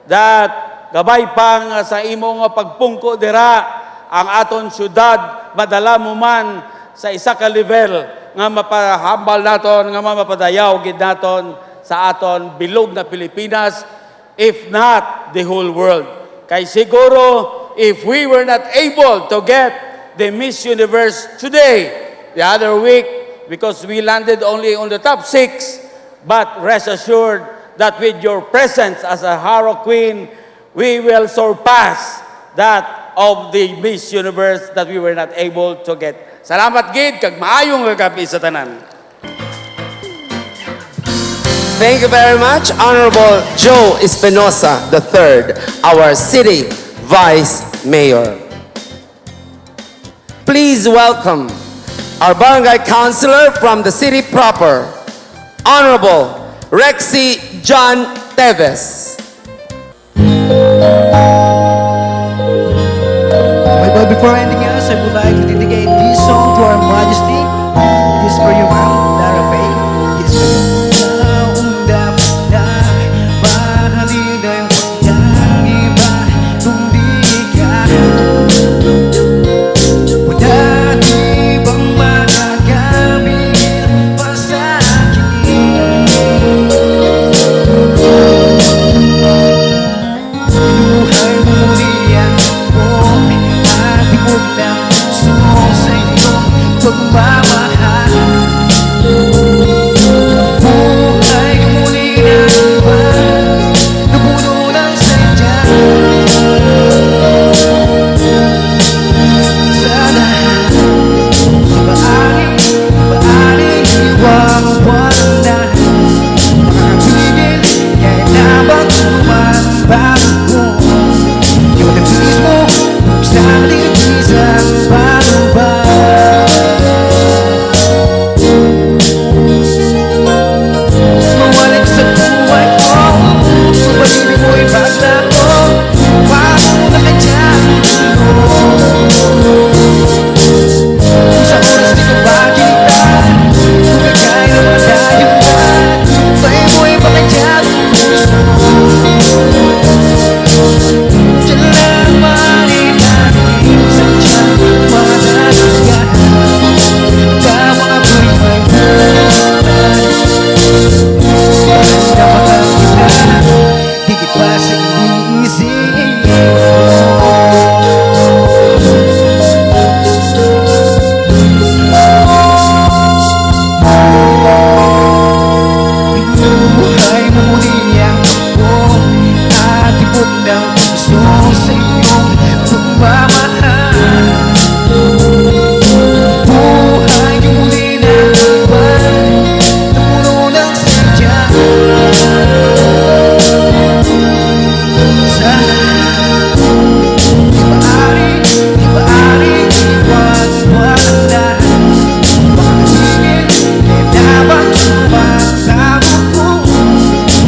that gabay pang sa imong pagpungko dira ang aton syudad madala mo man sa isa ka level nga mapahambal naton nga mapadayaw gid naton sa aton bilog na Pilipinas, if not the whole world. Kay siguro if we were not able to get the Miss Universe today, the other week, because we landed only on the top 6, but rest assured that with your presence as a Haro Queen, we will surpass that of the Miss Universe that we were not able to get. Salamat gid kag maayong kagabi sa tanan. Thank you very much, Honorable Joe Espinosa III, our City Vice Mayor. please welcome our barangay councilor from the city proper, Honorable Rexy John Teves. But before anything else, I would like to dedicate this song to Our Majesty. This is for you, ma'am, Lara Faye. This is for you. Taong dapat na mahalin ang walang iba kundi ikaw. Wala di bang magagamit pa sa akin? Binuhay mo muli ang buong atibok ng puso sa iyong pagmamahal. Buhay ka muli na iba na puno ng sadya. Sana ibaaling iwang-wang na makakapigil kahit habang sumabago ko. Yun ang mismo kung saan isang panuba. Mawalik sa buhay ko, pag-ibig mo'y paglaho. Paano na ka dyan? Kung sa oras di ko makita, kung kagaya na malayo ka, tayo mo'y baka dyan ang puso. Diyan lang mahalin natin sa tiyan madalaga. Tama ka mo'y may buhay. Mahal na mahal kita, higit pa sa iniisip Binuhay mo muli ang buong atibok ng puso sa iyong pagmamahal. Buhay ka muli na iba na puno ng sadya. Sana ibaaling iwag-wag na makakahingin kahit habang sumabago ko.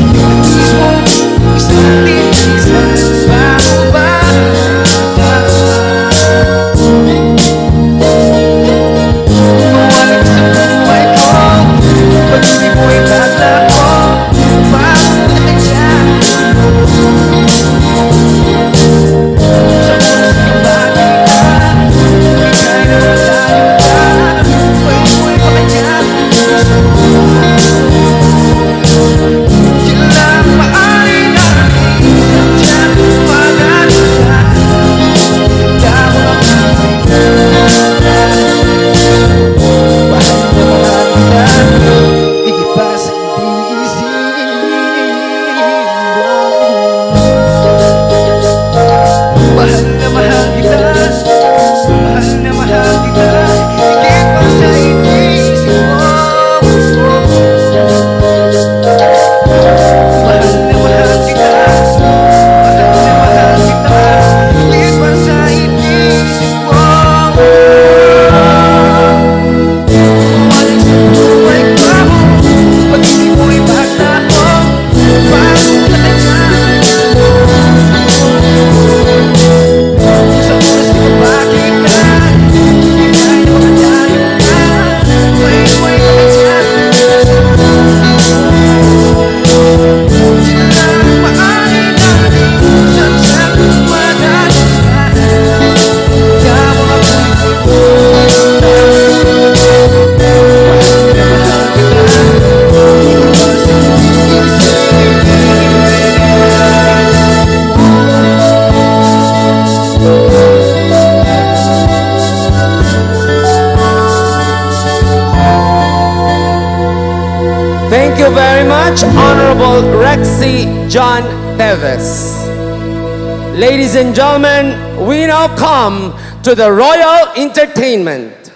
Yun ang mismo kung isang titisan bago ba? Mawalik sa buhay ko, pag-ibig mo'y paglaho. Paano na ka dyan? Sa oras di ko makita, kung ika'y nawalayo ka, pwede mo'y baka dyan ang puso. Diyan lang mahalin natin sa tiyan madalaga. Tama ka mo'y buhay. Mahal na mahal kita, higit pa sa iniisip mo. Mahal na mahal kita, mahal na mahal kita, higit pa sa iniisip mo. Mahal na mahal kita, mahal na mahal kita, higit pa sa iniisip mo. Mawalik sa buhay ko, pag-ibig mo'y paglaho. Paano na ka dyan? Sa oras di ko makita, hindi tayo makalayo ka. Pwede mo'y baka dyan ang puso. Diyan lang mahalin natin sa tiyan madalaga. Tama ka mo'y buhay. Thank you very much, Honorable Rexy John Teves. Ladies and gentlemen, we now come to the Royal Entertainment.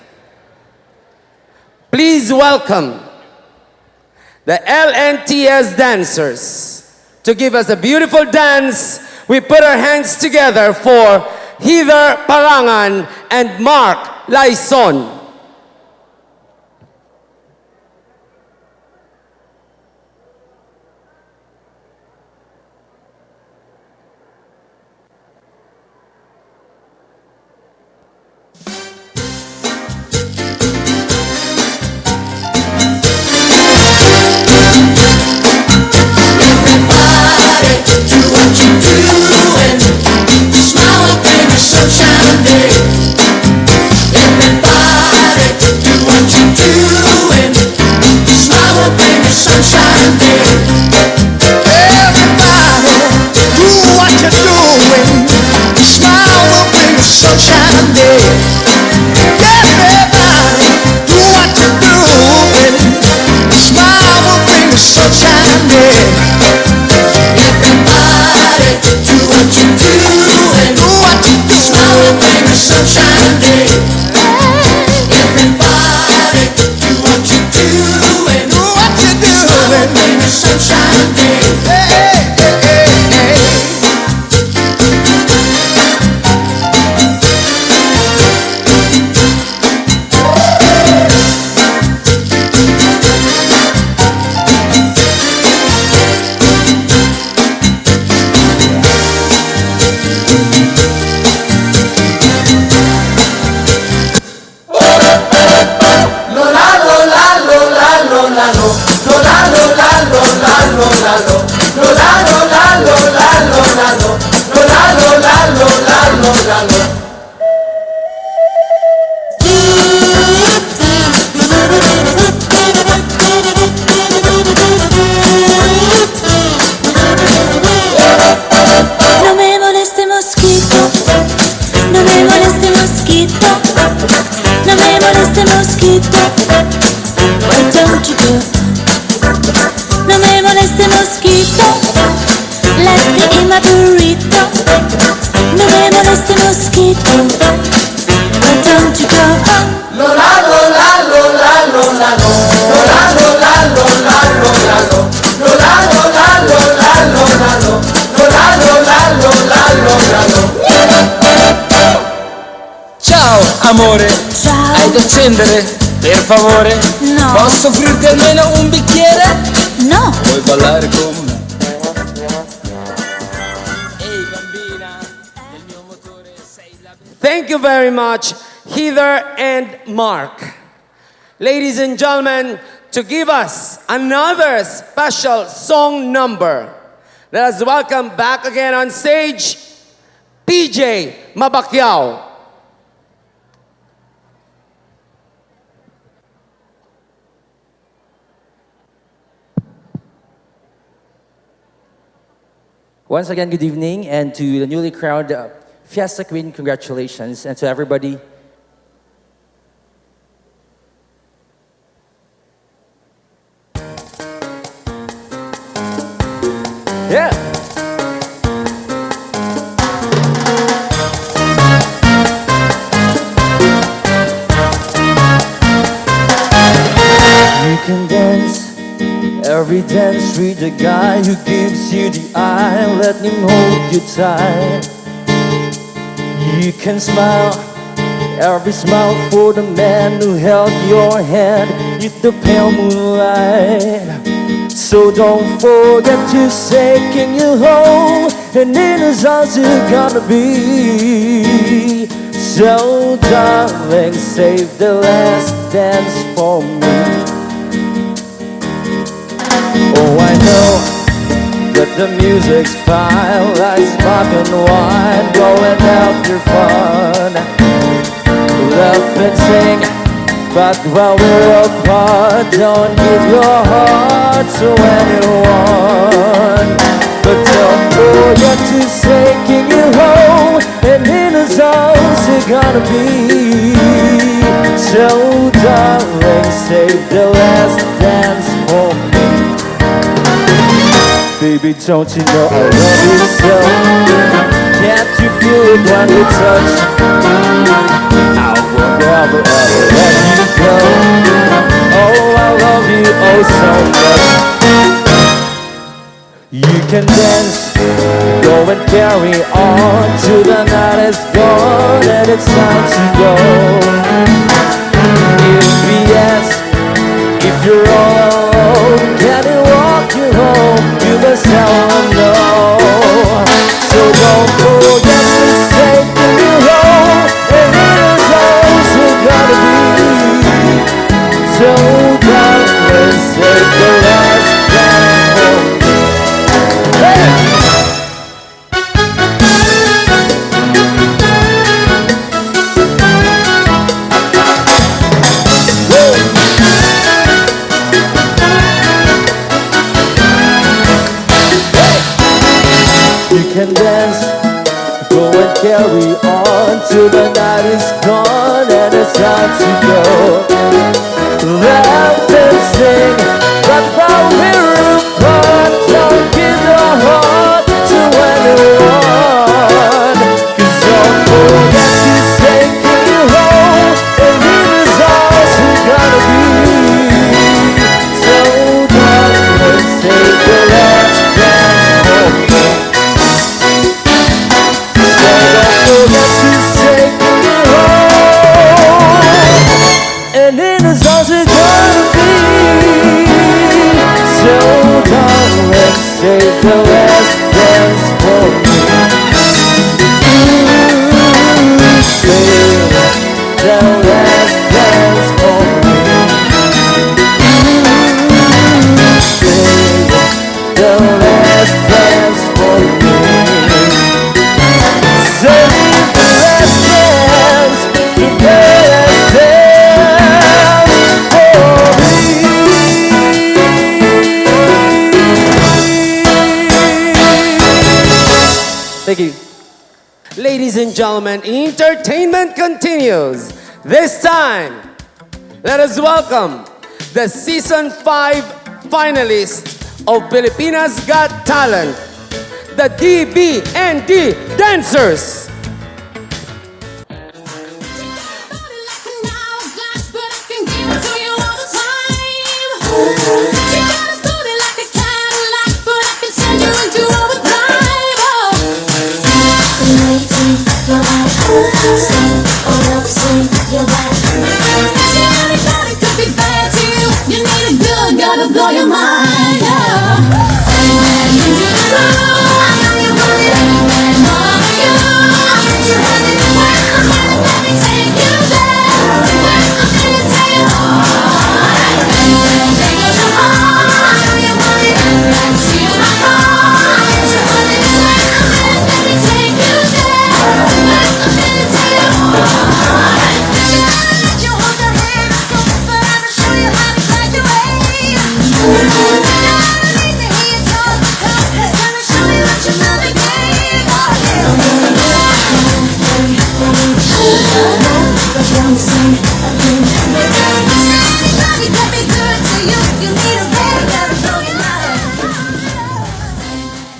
Please welcome the LNTS dancers to give us a beautiful dance. We put our hands together for Heather Parangan and Mark Laison. No me moleste mosquito, no me moleste mosquito, no me moleste mosquito. Why don't you go? No me moleste mosquito, let me in my burrito. No me moleste mosquito, why don't you go? Lola, Lola, Lola, Lola, Lola, Lola, Lola, Lola, Lola, Lola, Lola, Lola, Lola, Lola, Lola, Lola, Ciao amore, Ciao. hai da accendere? Per favore? No. Posso offrirti almeno un bicchiere? No. Vuoi ballare con me? Ehi bambina, nel mio motore sei la Thank you very much, Heather and Mark. Ladies and gentlemen, to give us another special song number, let us welcome back again on stage, PJ Mabacquiao. Once again, good evening, and to the newly crowned Fiesta Queen, congratulations, and to everybody. Yeah. You can dance every dance with the guy who gives you the eye. Let him hold you tight. You can smile every smile for the man who held your hand in the pale moonlight. So don't forget to say, can you hold? And in his arms you're gonna be. So darling, save the last dance for me. Oh, I know that the music's fine, like sparkling wine, going after fun. Laugh and sing, but while we're apart, don't give your heart to anyone. But don't forget to say, can you hold? And in his arms you're gonna be. So darling, save the last dance for me. Baby, don't you know I love you so? Can't you feel it when we touch? I will never ever let you go. Oh, I love you oh so much. You can dance, go and carry on till the night is gone and it's time to go. If we ask if you're all alone, can you walk you home? You must tell them no. So don't forget to say when you're home, and it is always gonna be. So darling, save the last dance for me. Hey! You can dance, go and carry on till the night is gone and it's time to go. Laugh and sing, but while we're apart, don't give your heart to anyone. 'Cause don't forget to say can you hold, and it is all we're gonna be. So darling, save the last dance for me. So don't forget to say can you hold, and it is all we're gonna be. So darling, save the last dance for me. Save the last dance for me. Save the last dance for me. Save the last dance, the last dance for me. Thank you. Ladies and gentlemen, entertainment continues. This time, let us welcome the Season 5 finalists of Pilipinas Got Talent, the DBND Dancers. Gotta blow your mind, yeah.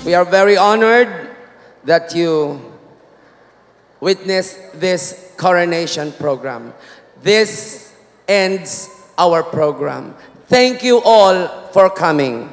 We are very honored that you witnessed this coronation program. This ends our program. Thank you all for coming.